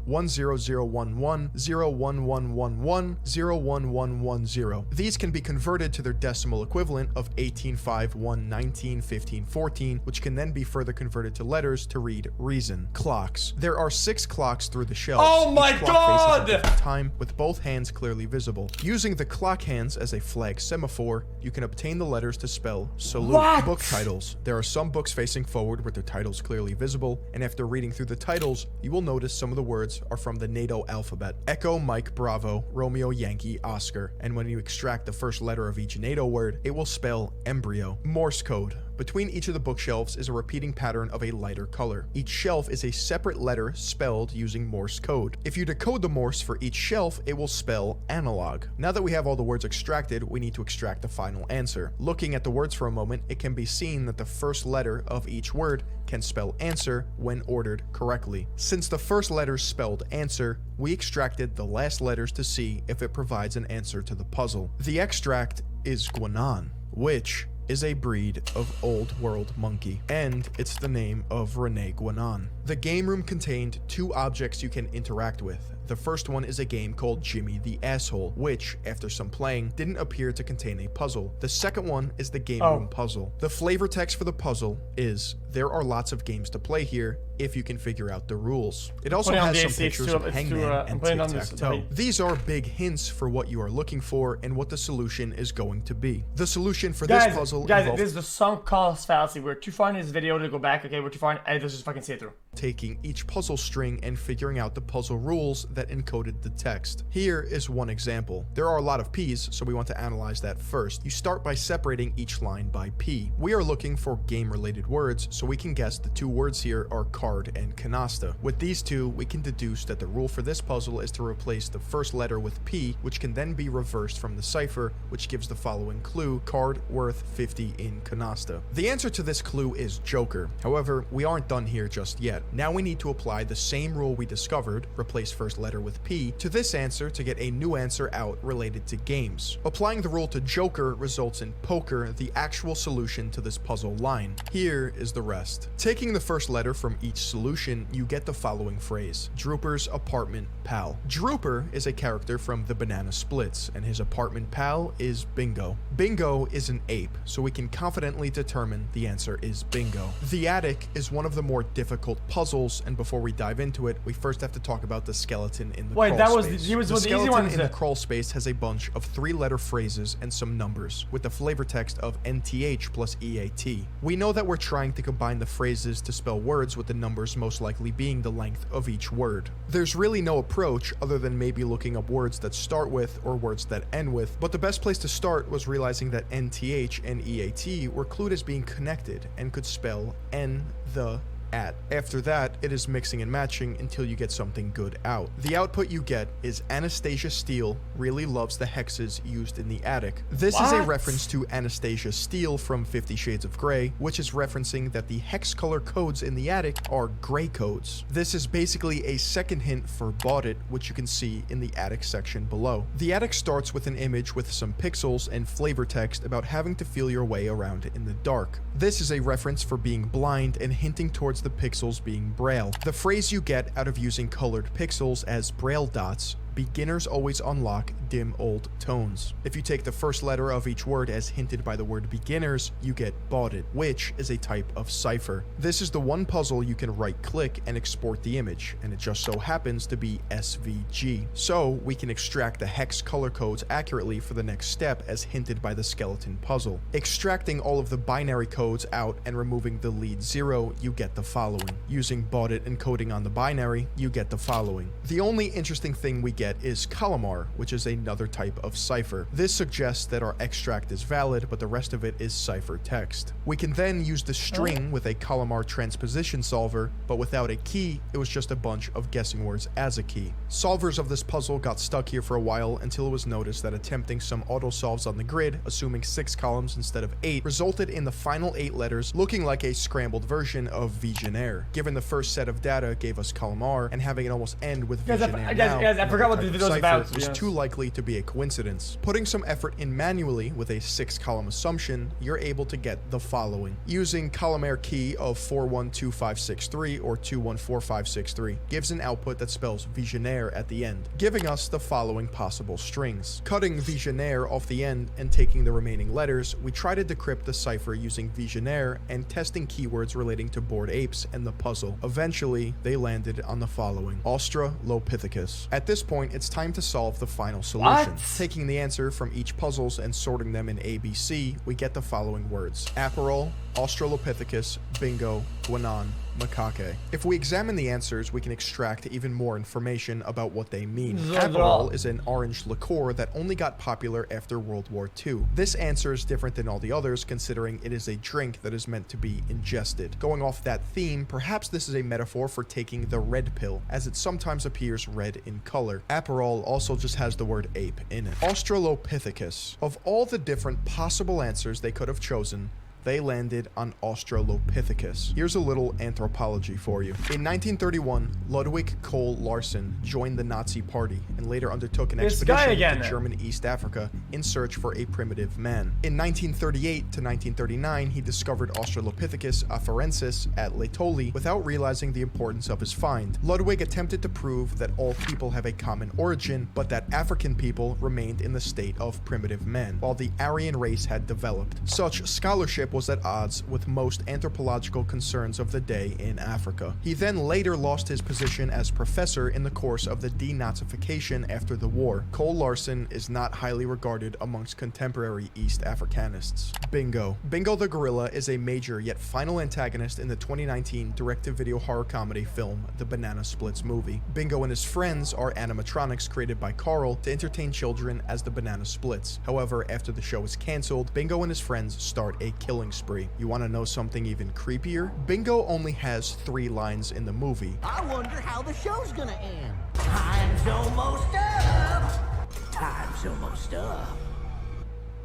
10011, 01111, 01110. These can be converted to their decimal equivalent of 18, 5, 1, 19, 15, 14, which can then be further converted to letters to read reason. Clocks. There are 6 clocks through the shelves. Oh my Each clock faces God! a different time, with both hands clearly visible. Using the clock hands as a flag semaphore, you can obtain the letters to spell salute. What? Book titles. There are some books facing forward with their titles clearly visible, and after reading through the titles, you will notice some of the words are from the NATO alphabet. Echo, Mike, Bravo, Romeo, Yankee, Oscar, and when you extract the first letter of each NATO word, it will spell embryo. Morse code. Between each of the bookshelves is a repeating pattern of a lighter color. Each shelf is a separate letter spelled using Morse code. If you decode the Morse for each shelf, it will spell analog. Now that we have all the words extracted, we need to extract the final answer. Looking at the words for a moment, it can be seen that the first letter of each word can spell answer when ordered correctly. Since the first letter spelled answer, we extracted the last letters to see if it provides an answer to the puzzle. The extract is Guanan, which is a breed of old world monkey, and it's the name of Rene Guanan. The game room contained 2 objects you can interact with. The first one is a game called Jimmy the Asshole, which, after some playing, didn't appear to contain a puzzle. The second one is the game room puzzle. The flavor text for the puzzle is, there are lots of games to play here if you can figure out the rules. It also has some pictures of Hangman and Tic-Tac-Toe. These are big hints for what you are looking for and what the solution is going to be. The solution for this puzzle Guys, this is the sunk cost fallacy. We're too far in this video to go back. Okay, we're too far in. Let's just fucking see it through. Taking each puzzle string and figuring out the puzzle rules that encoded the text. Here is one example. There are a lot of P's, so we want to analyze that first. You start by separating each line by P. We are looking for game-related words, so we can guess the 2 words here are card and canasta. With these 2, we can deduce that the rule for this puzzle is to replace the first letter with P, which can then be reversed from the cipher, which gives the following clue: card worth 50 in canasta. The answer to this clue is Joker. However, we aren't done here just yet. Now we need to apply the same rule we discovered, replace first letter with P, to this answer to get a new answer out related to games. Applying the rule to Joker results in poker, the actual solution to this puzzle line. Here is the rest. Taking the first letter from each solution, you get the following phrase: Drooper's apartment pal. Drooper is a character from the Banana Splits, and his apartment pal is Bingo. Bingo is an ape, so we can confidently determine the answer is Bingo. The attic is one of the more difficult puzzles, and before we dive into it, we first have to talk about the skeleton in the crawl space. The skeleton in the crawl space has a bunch of 3-letter phrases and some numbers, with the flavor text of NTH plus EAT. We know that we're trying to combine the phrases to spell words, with the numbers most likely being the length of each word. There's really no approach other than maybe looking up words that start with or words that end with, but the best place to start was realizing that NTH and EAT were clued as being connected and could spell N, the, at. After that, it is mixing and matching until you get something good out. The output you get is Anastasia Steele really loves the hexes used in the attic. This is a reference to Anastasia Steele from 50 Shades of Grey, which is referencing that the hex color codes in the attic are gray codes. This is basically a second hint for Bought It, which you can see in the attic section below. The attic starts with an image with some pixels and flavor text about having to feel your way around it in the dark. This is a reference for being blind and hinting towards the pixels being braille. The phrase you get out of using colored pixels as braille dots beginners always unlock dim old tones. If you take the first letter of each word as hinted by the word beginners, you get boughted, which is a type of cipher. This is the one puzzle you can right-click and export the image, and it just so happens to be SVG. So we can extract the hex color codes accurately for the next step as hinted by the skeleton puzzle. Extracting all of the binary codes out and removing the lead 0, you get the following. Using boughted encoding on the binary, you get the following. The only interesting thing we get is Calamar, which is another type of cipher. This suggests that our extract is valid, but the rest of it is cipher text. We can then use the string with a Calamar transposition solver, but without a key, it was just a bunch of guessing words as a key. Solvers of this puzzle got stuck here for a while until it was noticed that attempting some auto-solves on the grid, assuming 6 columns instead of 8, resulted in the final 8 letters looking like a scrambled version of Visionaire. Given the first set of data gave us Calamar, and having it almost end with Visionaire guys, I forgot what the video was about. was too likely to be a coincidence. Putting some effort in manually with a 6-column assumption, you're able to get the following. Using Calamar key of 412563 or 214563 gives an output that spells Visionaire at the end, giving us the following possible strings. Cutting Visionaire off the end and taking the remaining letters, we try to decrypt the cipher using Visionaire and testing keywords relating to bored apes and the puzzle. Eventually, they landed on the following: Australopithecus. At this point, it's time to solve the final solution. Taking the answer from each puzzles and sorting them in ABC, we get the following words: Aperol, Australopithecus, Bingo, Guanan, Macaque. If we examine the answers, we can extract even more information about what they mean. Aperol is an orange liqueur that only got popular after World War II. This answer is different than all the others, considering it is a drink that is meant to be ingested. Going off that theme, perhaps this is a metaphor for taking the red pill, as it sometimes appears red in color. Aperol also just has the word ape in it. Australopithecus. Of all the different possible answers they could have chosen, they landed on Australopithecus. Here's a little anthropology for you. In 1931, Ludwig Cole Larsen joined the Nazi Party and later undertook an expedition to German East Africa in search for a primitive man. In 1938 to 1939, he discovered Australopithecus afarensis at Laetoli without realizing the importance of his find. Ludwig attempted to prove that all people have a common origin, but that African people remained in the state of primitive man, while the Aryan race had developed. Such scholarship was at odds with most anthropological concerns of the day in Africa. He then later lost his position as professor in the course of the denazification after the war. Cole Larsen is not highly regarded amongst contemporary East Africanists. Bingo. Bingo the gorilla is a major yet final antagonist in the 2019 direct-to-video horror comedy film The Banana Splits Movie. Bingo and his friends are animatronics created by Carl to entertain children as the banana splits. However, after the show is cancelled, Bingo and his friends start a killing spree. You want to know something even creepier? Bingo only has 3 lines in the movie. I wonder how the show's gonna end. Time's almost up. Time's almost up.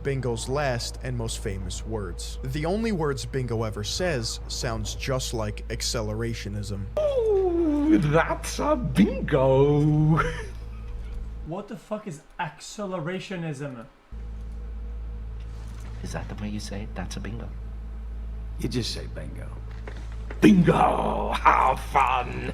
Bingo's last and most famous words. The only words Bingo ever says sounds just like accelerationism. Oh, that's a bingo. What the fuck is accelerationism? Is that the way you say it? That's a bingo. You just say bingo. Bingo! How fun!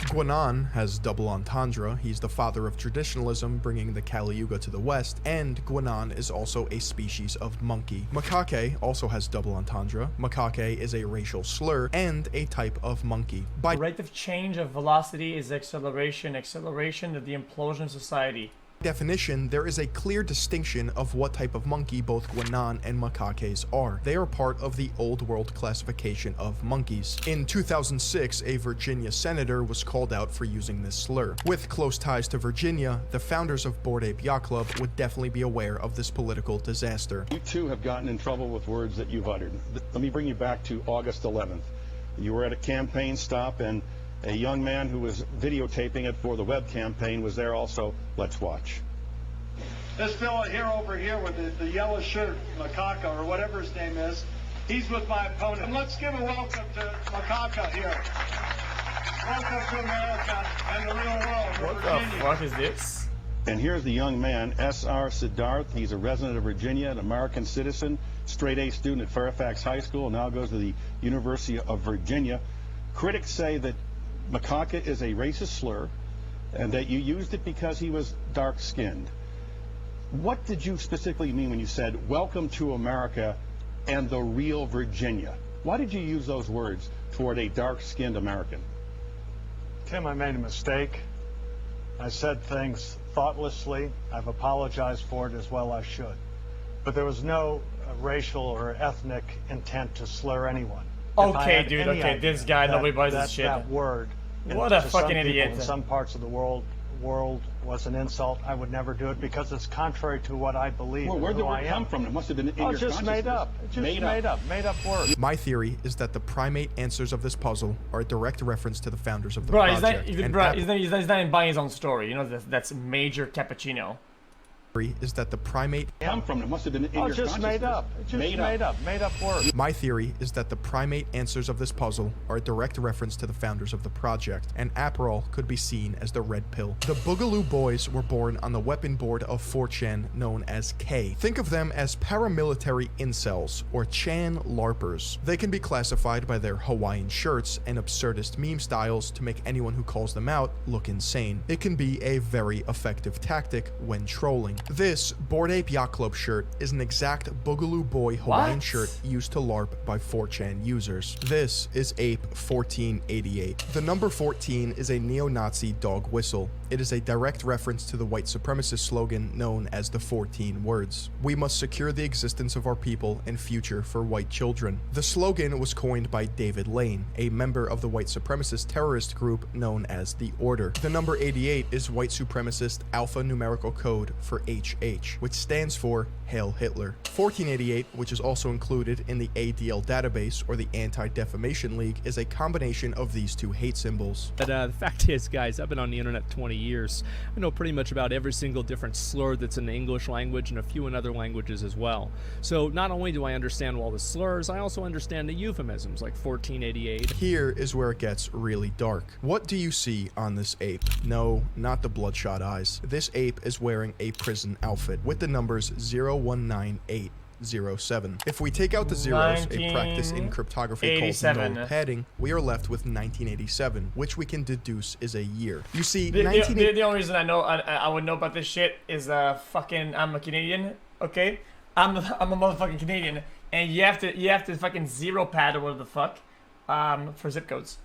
Guanan has double entendre. He's the father of traditionalism, bringing the Kali Yuga to the west, and Guanan is also a species of monkey. Macaque also has double entendre. Macaque is a racial slur and a type of monkey. By the rate of change of velocity is acceleration of the implosion of society. definition, there is a clear distinction of what type of monkey both Guanan and macaques are. They are part of the Old World classification of monkeys. In 2006, a Virginia senator was called out for using this slur. With close ties to Virginia, the founders of Bored Ape Yacht Club would definitely be aware of this political disaster. You too have gotten in trouble with words that you've uttered. Let me bring you back to August 11th. You were at a campaign stop and a young man who was videotaping it for the web campaign was there also. Let's watch. This fellow here over here with the yellow shirt, Macaca, or whatever his name is, he's with my opponent. And let's give a welcome to Macaca here. Welcome to America and the real world. What the fuck is this? And here's the young man, S.R. Siddharth. He's a resident of Virginia, an American citizen, straight A student at Fairfax High School, now goes to the University of Virginia. Critics say that macaca is a racist slur, and that you used it because he was dark-skinned. What did you specifically mean when you said, welcome to America and the real Virginia? Why did you use those words toward a dark-skinned American? Tim, I made a mistake. I said things thoughtlessly. I've apologized for it as well I should. But there was no racial or ethnic intent to slur anyone. Okay, dude, okay, this guy, nobody buys this shit. That word. What a fucking idiot. In some parts of the world was an insult. I would never do it because it's contrary to what I believe. Well, where'd the word I come from? It must have been in your just made up. Just made up word. My theory is that the primate answers of this puzzle are a direct reference to the founders of the bro, project. He's not even buying his own story. You know, that's major cappuccino. Is that the primate come from? It must have been in your just made up. Just made up word. My theory is that the primate answers of this puzzle are a direct reference to the founders of the project, and Aperol could be seen as the red pill. The Boogaloo Boys were born on the weapon board of 4chan known as K. Think of them as paramilitary incels, or Chan LARPers. They can be classified by their Hawaiian shirts and absurdist meme styles to make anyone who calls them out look insane. It can be a very effective tactic when trolling. This Bored Ape Yacht Club shirt is an exact Boogaloo Boy Hawaiian shirt used to LARP by 4chan users. This is Ape 1488. The number 14 is a neo-Nazi dog whistle. It is a direct reference to the white supremacist slogan known as the 14 words. We must secure the existence of our people and future for white children. The slogan was coined by David Lane, a member of the white supremacist terrorist group known as The Order. The number 88 is white supremacist alpha numerical code for HH, which stands for Hail Hitler. 1488, which is also included in the ADL database or the Anti-Defamation League, is a combination of these two hate symbols. But the fact is, guys, I've been on the internet 20 years. I know pretty much about every single different slur that's in the English language and a few in other languages as well. So not only do I understand all the slurs, I also understand the euphemisms like 1488. Here is where it gets really dark. What do you see on this ape? No, not the bloodshot eyes. This ape is wearing a prison outfit with the numbers 019807. If we take out the zeros, a practice in cryptography called null padding, we are left with 1987, which we can deduce is a year. You see, the only reason I would know about this shit is I'm a Canadian, okay? I'm a motherfucking Canadian, and you have to fucking zero pad or whatever the fuck for zip codes.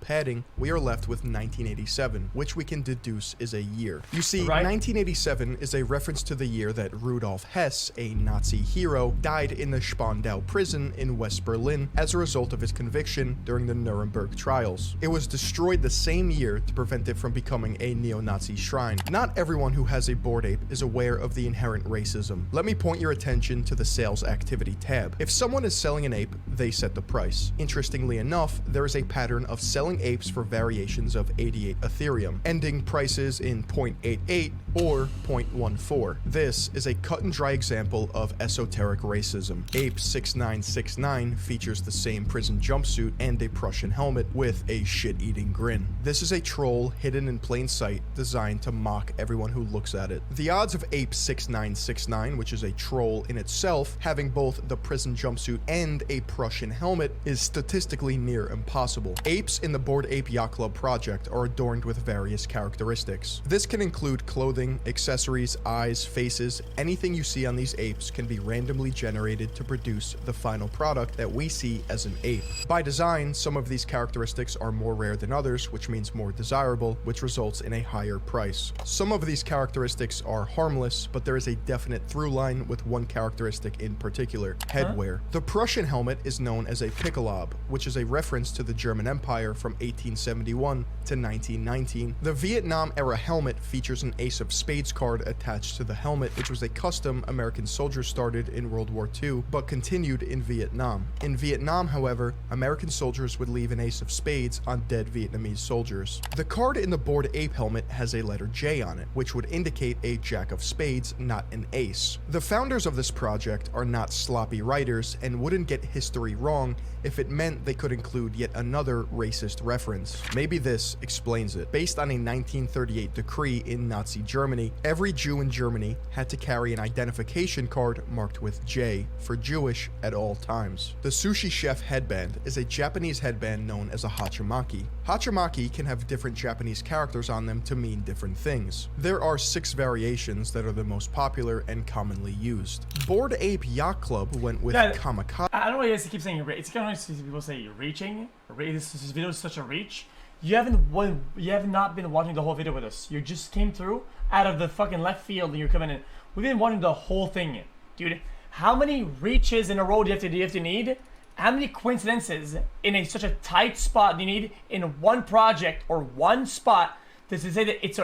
Padding, we are left with 1987, which we can deduce is a year. You see, 1987 is a reference to the year that Rudolf Hess, a Nazi hero, died in the Spandau prison in West Berlin as a result of his conviction during the Nuremberg trials. It was destroyed the same year to prevent it from becoming a neo-Nazi shrine. Not everyone who has a Bored Ape is aware of the inherent racism. Let me point your attention to the sales activity tab. If someone is selling an ape, they set the price. Interestingly enough, there is a pattern of selling apes for variations of 88 Ethereum, ending prices in 0.88 or 0.14. This is a cut and dry example of esoteric racism. Ape 6969 features the same prison jumpsuit and a Prussian helmet with a shit-eating grin. This is a troll hidden in plain sight designed to mock everyone who looks at it. The odds of Ape 6969, which is a troll in itself, having both the prison jumpsuit and a Prussian helmet is statistically near impossible. Apes in the Bored Ape Yacht Club project are adorned with various characteristics. This can include clothing, accessories, eyes, faces. Anything you see on these apes can be randomly generated to produce the final product that we see as an ape. By design, some of these characteristics are more rare than others, which means more desirable, which results in a higher price. Some of these characteristics are harmless, but there is a definite through line with one characteristic in particular: headwear. The Prussian helmet is known as a Picolob, which is a reference to the German Empire from 1871 to 1919. The Vietnam era helmet features an Ace of Spades card attached to the helmet, which was a custom American soldiers started in World War II, but continued in Vietnam. In Vietnam, however, American soldiers would leave an Ace of Spades on dead Vietnamese soldiers. The card in the Bored Ape helmet has a letter J on it, which would indicate a Jack of Spades, not an Ace. The founders of this project are not sloppy writers and wouldn't get history history wrong if it meant they could include yet another racist reference. Maybe this explains it. Based on a 1938 decree in Nazi Germany, every Jew in Germany had to carry an identification card marked with J for Jewish at all times. The sushi chef headband is a Japanese headband known as a hachimaki. Hachimaki can have different Japanese characters on them to mean different things. There are 6 variations that are the most popular and commonly used. Bored Ape Yacht Club went with kamikaze. I don't know why you guys keep saying it's kind of nice people say reaching. This video is such a reach. You have not been watching the whole video with us. You just came through out of the fucking left field and you're coming in. We've been watching the whole thing, dude. How many reaches in a row do you have to need? How many coincidences in such a tight spot do you need in one project or one spot to say that it's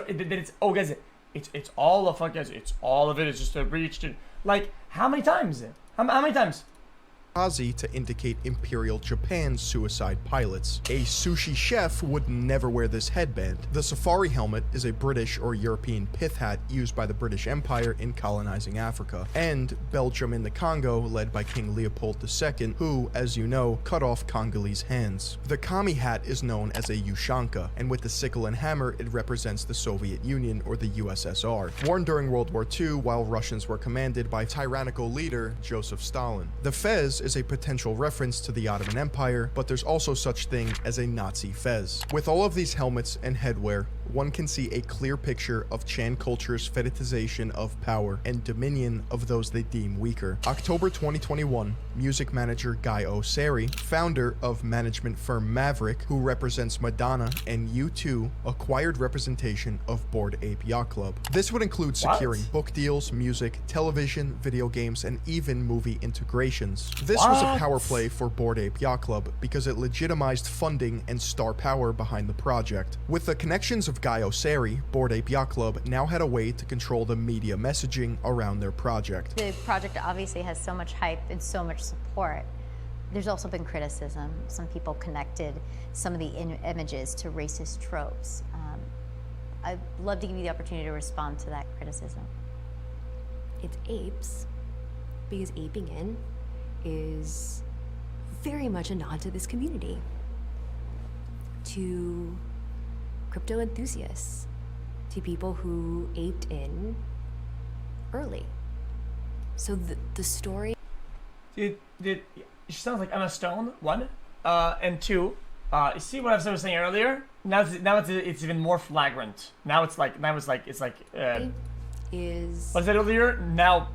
all of it, guys? It's all of it. It's just a reach. Like how many times? How many times? To indicate Imperial Japan's suicide pilots. A sushi chef would never wear this headband. The safari helmet is a British or European pith hat used by the British Empire in colonizing Africa, and Belgium in the Congo led by King Leopold II, who, as you know, cut off Congolese hands. The kami hat is known as a ushanka, and with the sickle and hammer it represents the Soviet Union or the USSR, worn during World War II while Russians were commanded by tyrannical leader Joseph Stalin. The fez is a potential reference to the Ottoman Empire, but there's also such thing as a Nazi fez. With all of these helmets and headwear, one can see a clear picture of Chan culture's fetishization of power and dominion of those they deem weaker. October 2021, music manager Guy Oseary, founder of management firm Maverick, who represents Madonna and U2, acquired representation of Bored Ape Yacht Club. This would include securing book deals, music, television, video games, and even movie integrations. This was a power play for Bored Ape Yacht Club because it legitimized funding and star power behind the project. With the connections of Guy Oseary, Bored Ape Yacht Club now had a way to control the media messaging around their project. The project obviously has so much hype and so much support. There's also been criticism. Some people connected some of the images to racist tropes. I'd love to give you the opportunity to respond to that criticism. It's apes, because aping in is very much a nod to this community, to crypto enthusiasts, to people who aped in early. So the story... She sounds like Emma Stone, 1. And 2, you see what I was saying earlier? Now it's even more flagrant. Is what I said earlier? Now,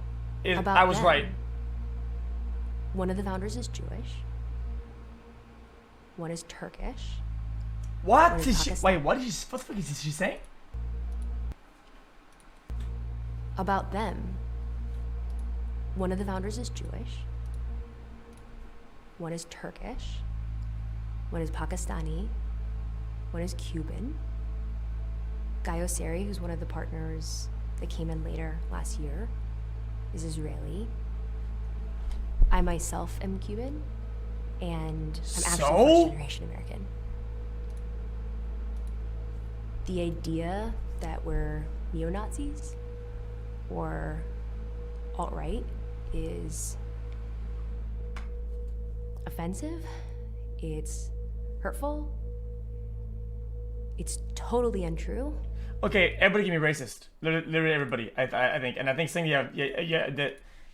I was right. One of the founders is Jewish. One is Turkish. What? Wait, what the fuck is she saying? About them, one of the founders is Jewish. One is Turkish. One is Pakistani. One is Cuban. Guy Oseary, who's one of the partners that came in later last year, is Israeli. I myself am Cuban, and I'm actually first generation American. The idea that we're neo-Nazis or alt-right is offensive, it's hurtful, it's totally untrue. Okay, everybody can be racist. Literally everybody, I think. And I think saying,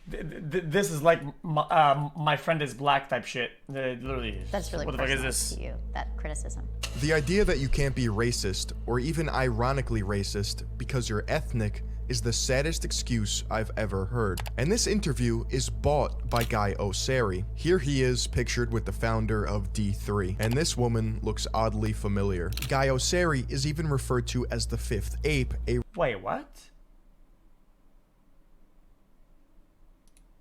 this is like my friend is black type shit. Literally. That's really what the fuck is personal this? to you, that criticism. The idea that you can't be racist, or even ironically racist, because you're ethnic is the saddest excuse I've ever heard. And this interview is bought by Guy Oseary. Here he is pictured with the founder of D3, and this woman looks oddly familiar. Guy Oseary is even referred to as the fifth ape, Wait, what?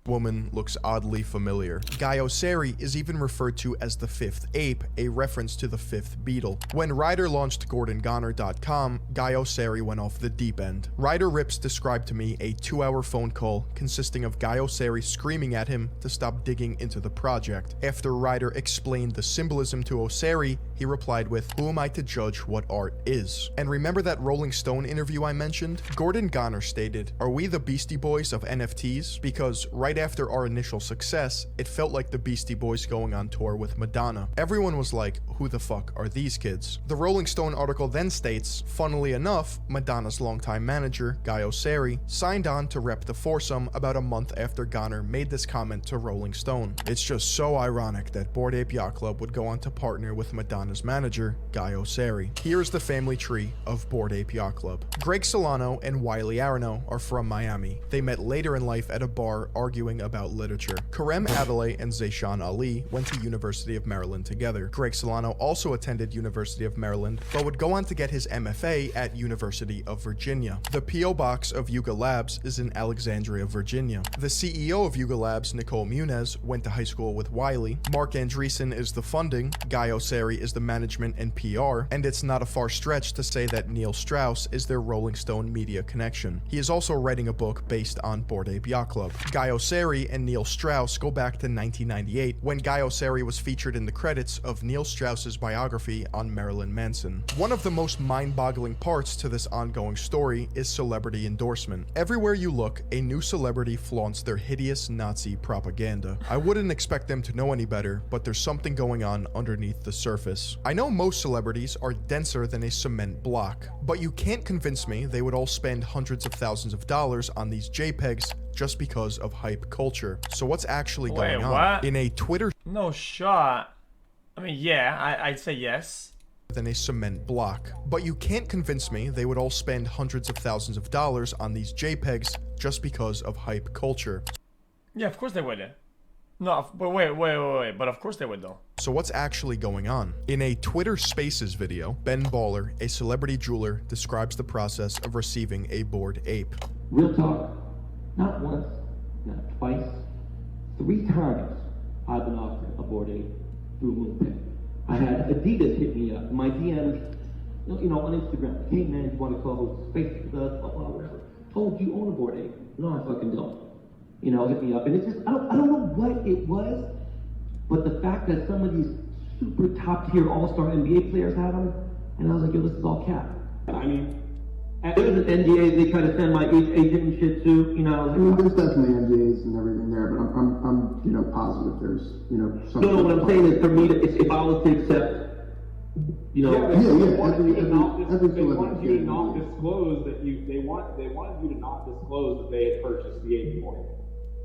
Woman looks oddly familiar. Guy Oseary is even referred to as the fifth ape, a reference to the fifth Beatle. When Ryder launched GordonGoner.com, Guy Oseary went off the deep end. Ryder Rips described to me a 2-hour phone call consisting of Guy Oseary screaming at him to stop digging into the project. After Ryder explained the symbolism to Oseary, he replied with, "Who am I to judge what art is?" And remember that Rolling Stone interview I mentioned? Gordon Goner stated, "Are we the Beastie Boys of NFTs?" Because right right after our initial success, it felt like the Beastie Boys going on tour with Madonna. Everyone was like, who the fuck are these kids? The Rolling Stone article then states, funnily enough, Madonna's longtime manager, Guy Osseri, signed on to rep the foursome about a month after Goner made this comment to Rolling Stone. It's just so ironic that Bored Ape Yacht Club would go on to partner with Madonna's manager, Guy Osseri. Here's the family tree of Bored Ape Yacht Club. Greg Solano and Wiley Arano are from Miami. They met later in life at a bar arguing about literature. Karem Adelaide and Zayshan Ali went to University of Maryland together. Greg Solano also attended University of Maryland, but would go on to get his MFA at University of Virginia. The P.O. Box of Yuga Labs is in Alexandria, Virginia. The CEO of Yuga Labs, Nicole Muniz, went to high school with Wiley. Mark Andreessen is the funding, Guy Osseri is the management and PR, and it's not a far stretch to say that Neil Strauss is their Rolling Stone media connection. He is also writing a book based on Bored Ape Yacht Club. Guy Osseri and Neil Strauss go back to 1998, when Guy Osseri was featured in the credits of Neil Strauss's biography on Marilyn Manson. One of the most mind-boggling parts to this ongoing story is celebrity endorsement. Everywhere you look, a new celebrity flaunts their hideous Nazi propaganda. I wouldn't expect them to know any better, but there's something going on underneath the surface. I know most celebrities are denser than a cement block, but you can't convince me they would all spend hundreds of thousands of dollars on these JPEGs just because of hype culture. So what's actually going on? What? In a Twitter No shot. I mean, yeah, I'd say yes. Than a cement block. But you can't convince me they would all spend hundreds of thousands of dollars on these JPEGs just because of hype culture. Yeah, of course they would. No, but wait. But of course they would, though. So what's actually going on? In a Twitter Spaces video, Ben Baller, a celebrity jeweler, describes the process of receiving a Bored Ape. Real talk. Not once, not twice, 3 times I've been offered a Bored Ape through MoonPay. I had Adidas hit me up, my DMs, you know, on Instagram. Hey man, you want to close space with us, blah, blah, whatever. Oh, do you own a Bored Ape? No, I fucking don't. You know, hit me up. And it's just, I don't know what it was, but the fact that some of these super top tier all-star NBA players had them, and I was like, yo, this is all cap. I mean, there's an NDA they try to send my agent and shit too, you know. I mean, there's definitely NDAs and everything there, but I'm you know, positive there's, you know, something. No, what I'm saying is for me, if I was to accept, you know. Every they wanted you to not disclose that they wanted you to not disclose that they had purchased the ape for you.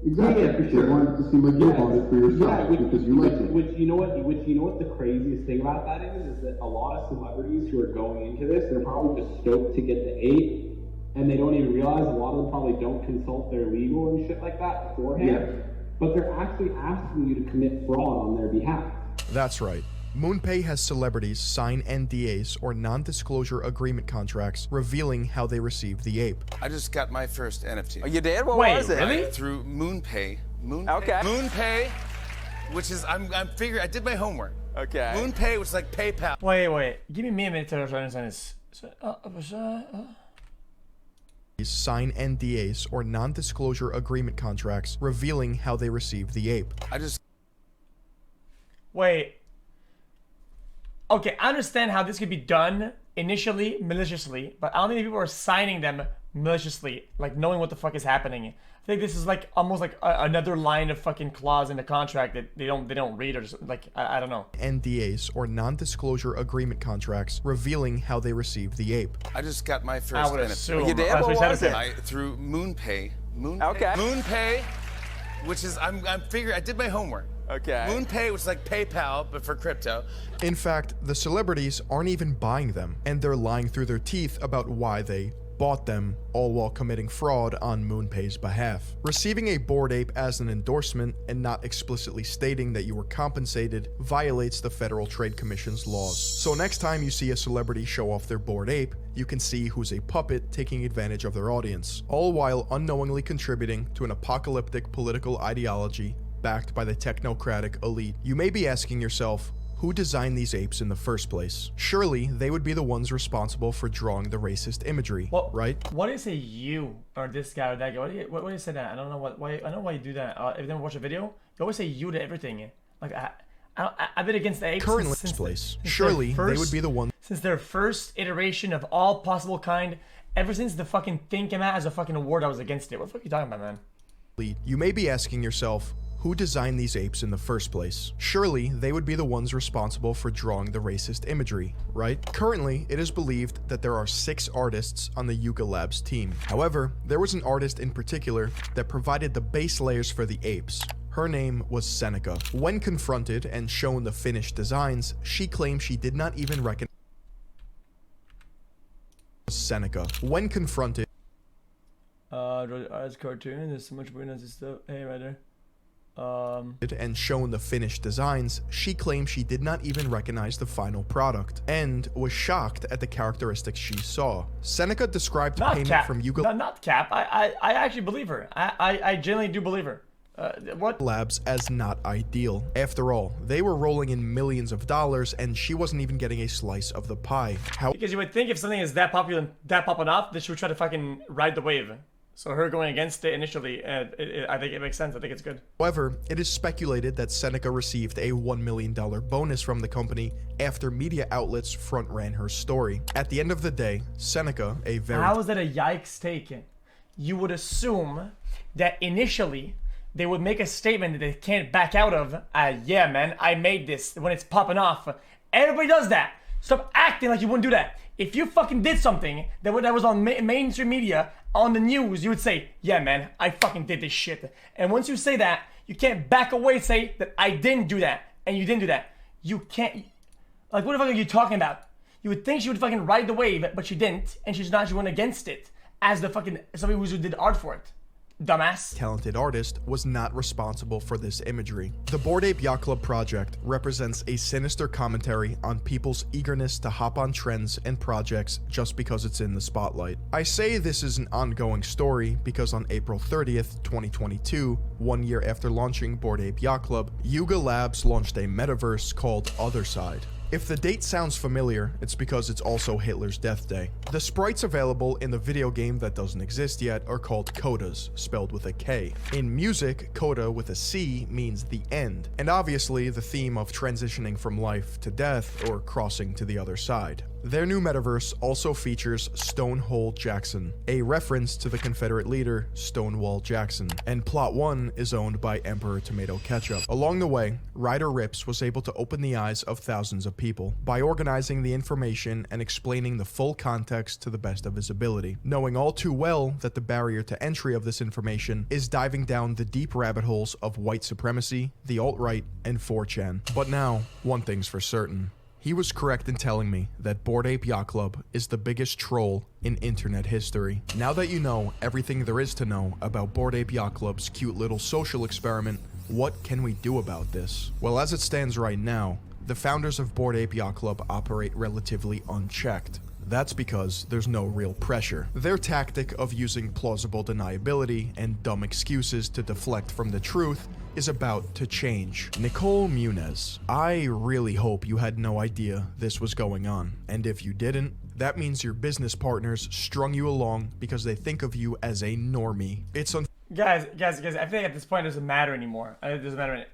Exactly. Yeah, for sure. They wanted to seem like you bought it for yourself because you liked it. Which you know what the craziest thing about that is that a lot of celebrities who are going into this, they're probably just stoked to get the ape, and they don't even realize a lot of them probably don't consult their legal and shit like that beforehand. Yeah. But they're actually asking you to commit fraud on their behalf. That's right. MoonPay has celebrities sign NDAs or non-disclosure agreement contracts revealing how they received the ape. I just got my first NFT. Oh, you did? What was it? Really? Through MoonPay. Okay. MoonPay, which is I'm figuring I did my homework. Okay. MoonPay, which is like PayPal. Wait. Give me a minute to understand this. Sign NDAs or non-disclosure agreement contracts revealing how they received the ape. Wait. Okay, I understand how this could be done initially maliciously, but I don't think people are signing them maliciously, like knowing what the fuck is happening. I think this is like almost like another line of fucking clause in the contract that they don't read, or just like I don't know. NDAs or non-disclosure agreement contracts revealing how they received the ape. I just got my first I would NFT. assume. You did? What was it? Through MoonPay. Okay. MoonPay, which is I'm figuring I did my homework. Okay. MoonPay, which is like PayPal, but for crypto. In fact, the celebrities aren't even buying them, and they're lying through their teeth about why they bought them, all while committing fraud on MoonPay's behalf. Receiving a Bored Ape as an endorsement and not explicitly stating that you were compensated violates the Federal Trade Commission's laws. So next time you see a celebrity show off their Bored Ape, you can see who's a puppet taking advantage of their audience, all while unknowingly contributing to an apocalyptic political ideology backed by the technocratic elite. You may be asking yourself, who designed these apes in the first place? Surely they would be the ones responsible for drawing the racist imagery, right? What is a you or this guy or that guy? Why do you say that? I don't know why. I don't know why you do that. Every time I watch a video, you always say you to everything. Like I've been against the apes currently since place. Surely they would be the ones since their first iteration of all possible kind. Ever since the fucking thing came out as a fucking award, I was against it. What the fuck are you talking about, man? You may be asking yourself, who designed these apes in the first place? Surely they would be the ones responsible for drawing the racist imagery, right? Currently, it is believed that there are 6 artists on the Yuga Labs team. However, there was an artist in particular that provided the base layers for the apes. Her name was Seneca. When confronted and shown the finished designs, she claimed she did not even recognize Seneca. When confronted, as cartoon, there's so much weirdness and stuff. Hey, right there. and shown the finished designs, she claimed she did not even recognize the final product and was shocked at the characteristics she saw. Seneca described payment from Yuga not Cap. I actually believe her. I genuinely do believe her. What? Labs as not ideal. After all, they were rolling in millions of dollars and she wasn't even getting a slice of the pie. Because you would think if something is that popular, that popping off, that she would try to fucking ride the wave. So her going against it initially, I think it makes sense. I think it's good. However, it is speculated that Seneca received a $1 million bonus from the company after media outlets front ran her story. At the end of the day, Seneca, a very... How is that a yikes taken? You would assume that initially they would make a statement that they can't back out of. Yeah, man, I made this when it's popping off. Everybody does that. Stop acting like you wouldn't do that. If you fucking did something that was on mainstream media, on the news, you would say, yeah, man, I fucking did this shit. And once you say that, you can't back away and say that I didn't do that, and you didn't do that. You can't, like, what the fuck are you talking about? You would think she would fucking ride the wave, but she didn't, and she's not, she went against it as the fucking, somebody who did art for it. Dumbass. Talented artist was not responsible for this imagery. The Bored Ape Yacht Club project represents a sinister commentary on people's eagerness to hop on trends and projects just because it's in the spotlight. I say this is an ongoing story because on April 30th, 2022, 1 year after launching Bored Ape Yacht Club, Yuga Labs launched a metaverse called Otherside. If the date sounds familiar, it's because it's also Hitler's death day. The sprites available in the video game that doesn't exist yet are called codas, spelled with a K. In music, coda with a C means the end, and obviously the theme of transitioning from life to death or crossing to the other side. Their new metaverse also features Stonewall Jackson, a reference to the Confederate leader Stonewall Jackson, and Plot 1 is owned by Emperor Tomato Ketchup. Along the way, Ryder Rips was able to open the eyes of thousands of people by organizing the information and explaining the full context to the best of his ability, knowing all too well that the barrier to entry of this information is diving down the deep rabbit holes of white supremacy, the alt-right, and 4chan. But now, one thing's for certain. He was correct in telling me that Bored Ape Yacht Club is the biggest troll in internet history. Now that you know everything there is to know about Bored Ape Yacht Club's cute little social experiment, what can we do about this? Well, as it stands right now, the founders of Bored Ape Yacht Club operate relatively unchecked. That's because there's no real pressure. Their tactic of using plausible deniability and dumb excuses to deflect from the truth is about to change. Nicole Muniz, I really hope you had no idea this was going on. And if you didn't, that means your business partners strung you along because they think of you as a normie. It's Guys, I think at this point it doesn't matter anymore. It doesn't matter.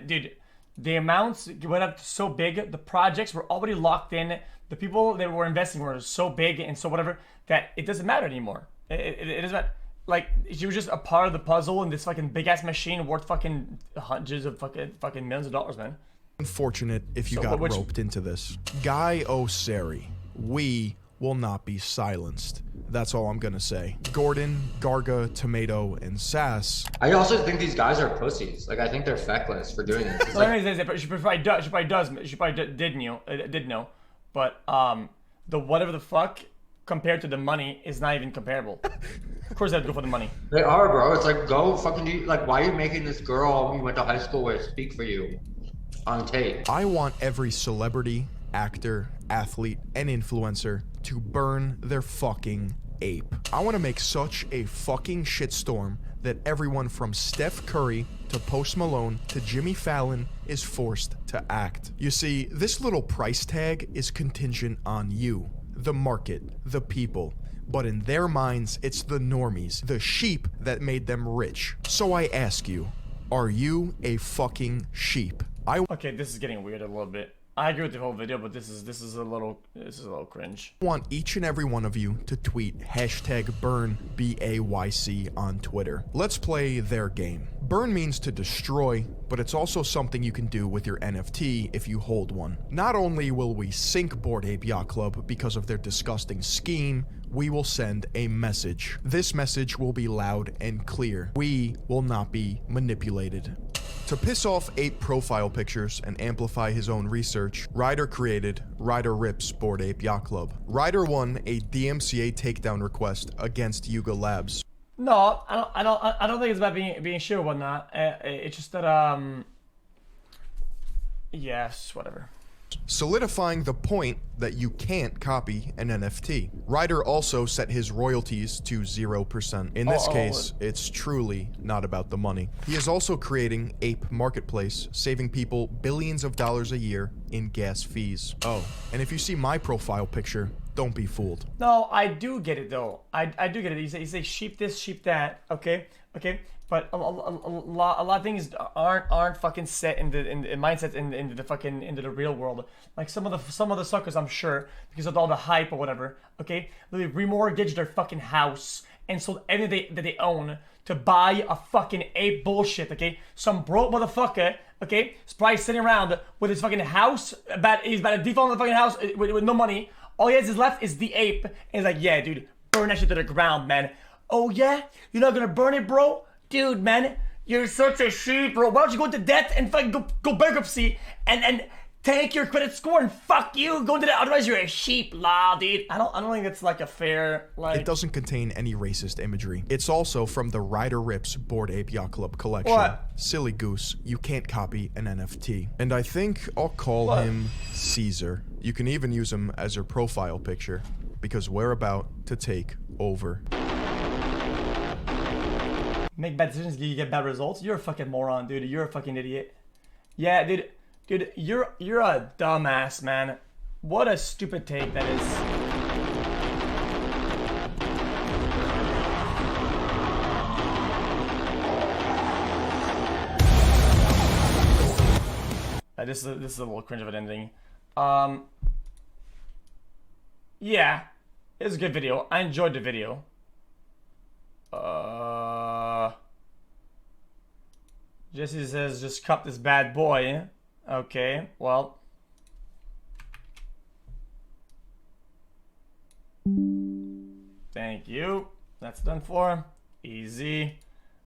Dude, the amounts went up so big, the projects were already locked in, the people that were investing were so big and so whatever, that it doesn't matter anymore. It doesn't matter. Like, she was just a part of the puzzle in this fucking big-ass machine worth fucking hundreds of fucking millions of dollars, man. Unfortunate if you got roped into this. Guy O'Sari, we will not be silenced. That's all I'm gonna say. Gordon, Garga, Tomato, and Sass. I also think these guys are pussies. Like, I think they're feckless for doing this. She probably did know. But the whatever the fuck compared to the money is not even comparable. Of course, they have to go for the money. They are, bro. It's like, go fucking do. Like, why are you making this girl you went to high school with speak for you on tape? I want every celebrity, actor, athlete, and influencer to burn their fucking ape. I want to make such a fucking shitstorm that everyone from Steph Curry to Post Malone to Jimmy Fallon is forced to act. You see, this little price tag is contingent on you, the market, the people. But in their minds, it's the normies, the sheep that made them rich. So I ask you, are you a fucking sheep? Okay, this is getting weird a little bit. I agree with the whole video, but this is a little cringe. I want each and every one of you to tweet #burn BAYC on Twitter. Let's play their game. Burn means to destroy, but it's also something you can do with your NFT if you hold one. Not only will we sink Bored Ape Yacht Club because of their disgusting scheme, we will send a message. This message will be loud and clear. We will not be manipulated. To piss off Ape profile pictures and amplify his own research, Ryder created Ryder Rips Bored Ape Yacht Club. Ryder won a DMCA takedown request against Yuga Labs. No, I don't think it's about being sure or whatnot. It's just that yes, whatever. Solidifying the point that you can't copy an NFT. Ryder also set his royalties to 0%. In this case, it's truly not about the money. He is also creating Ape Marketplace, saving people billions of dollars a year in gas fees. Oh, and if you see my profile picture, don't be fooled. No, I do get it though. I do get it. You say sheep this, sheep that. Okay. But a lot of things aren't fucking set in mindsets into the real world. Like some of the suckers, I'm sure, because of all the hype or whatever. Okay, they remortgaged their fucking house and sold anything that they own to buy a fucking ape bullshit. Okay, some broke motherfucker. Okay, is probably sitting around with his fucking house. He's about to default on the fucking house with no money. All he has is left is the ape. And he's like, yeah, dude, burn that shit to the ground, man. Oh yeah, you're not gonna burn it, bro? Dude, man, you're such a sheep, bro. Why don't you go into debt and fucking go bankruptcy and tank your credit score and fuck you, go into that. Otherwise, you're a sheep, lol, dude. I don't think it's like a fair like. It doesn't contain any racist imagery. It's also from the Ryder Rips Bored Ape Yacht Club collection. What? Silly goose, you can't copy an NFT. And I think I'll call him Caesar. You can even use him as your profile picture because we're about to take over. Make bad decisions, you get bad results. You're a fucking moron, dude. You're a fucking idiot. Yeah, dude, you're a dumbass, man. What a stupid take that is. This is a little cringe of an ending. Yeah, it was a good video. I enjoyed the video. Jesse says, just cup this bad boy. Okay, well. Thank you. That's done for. Easy.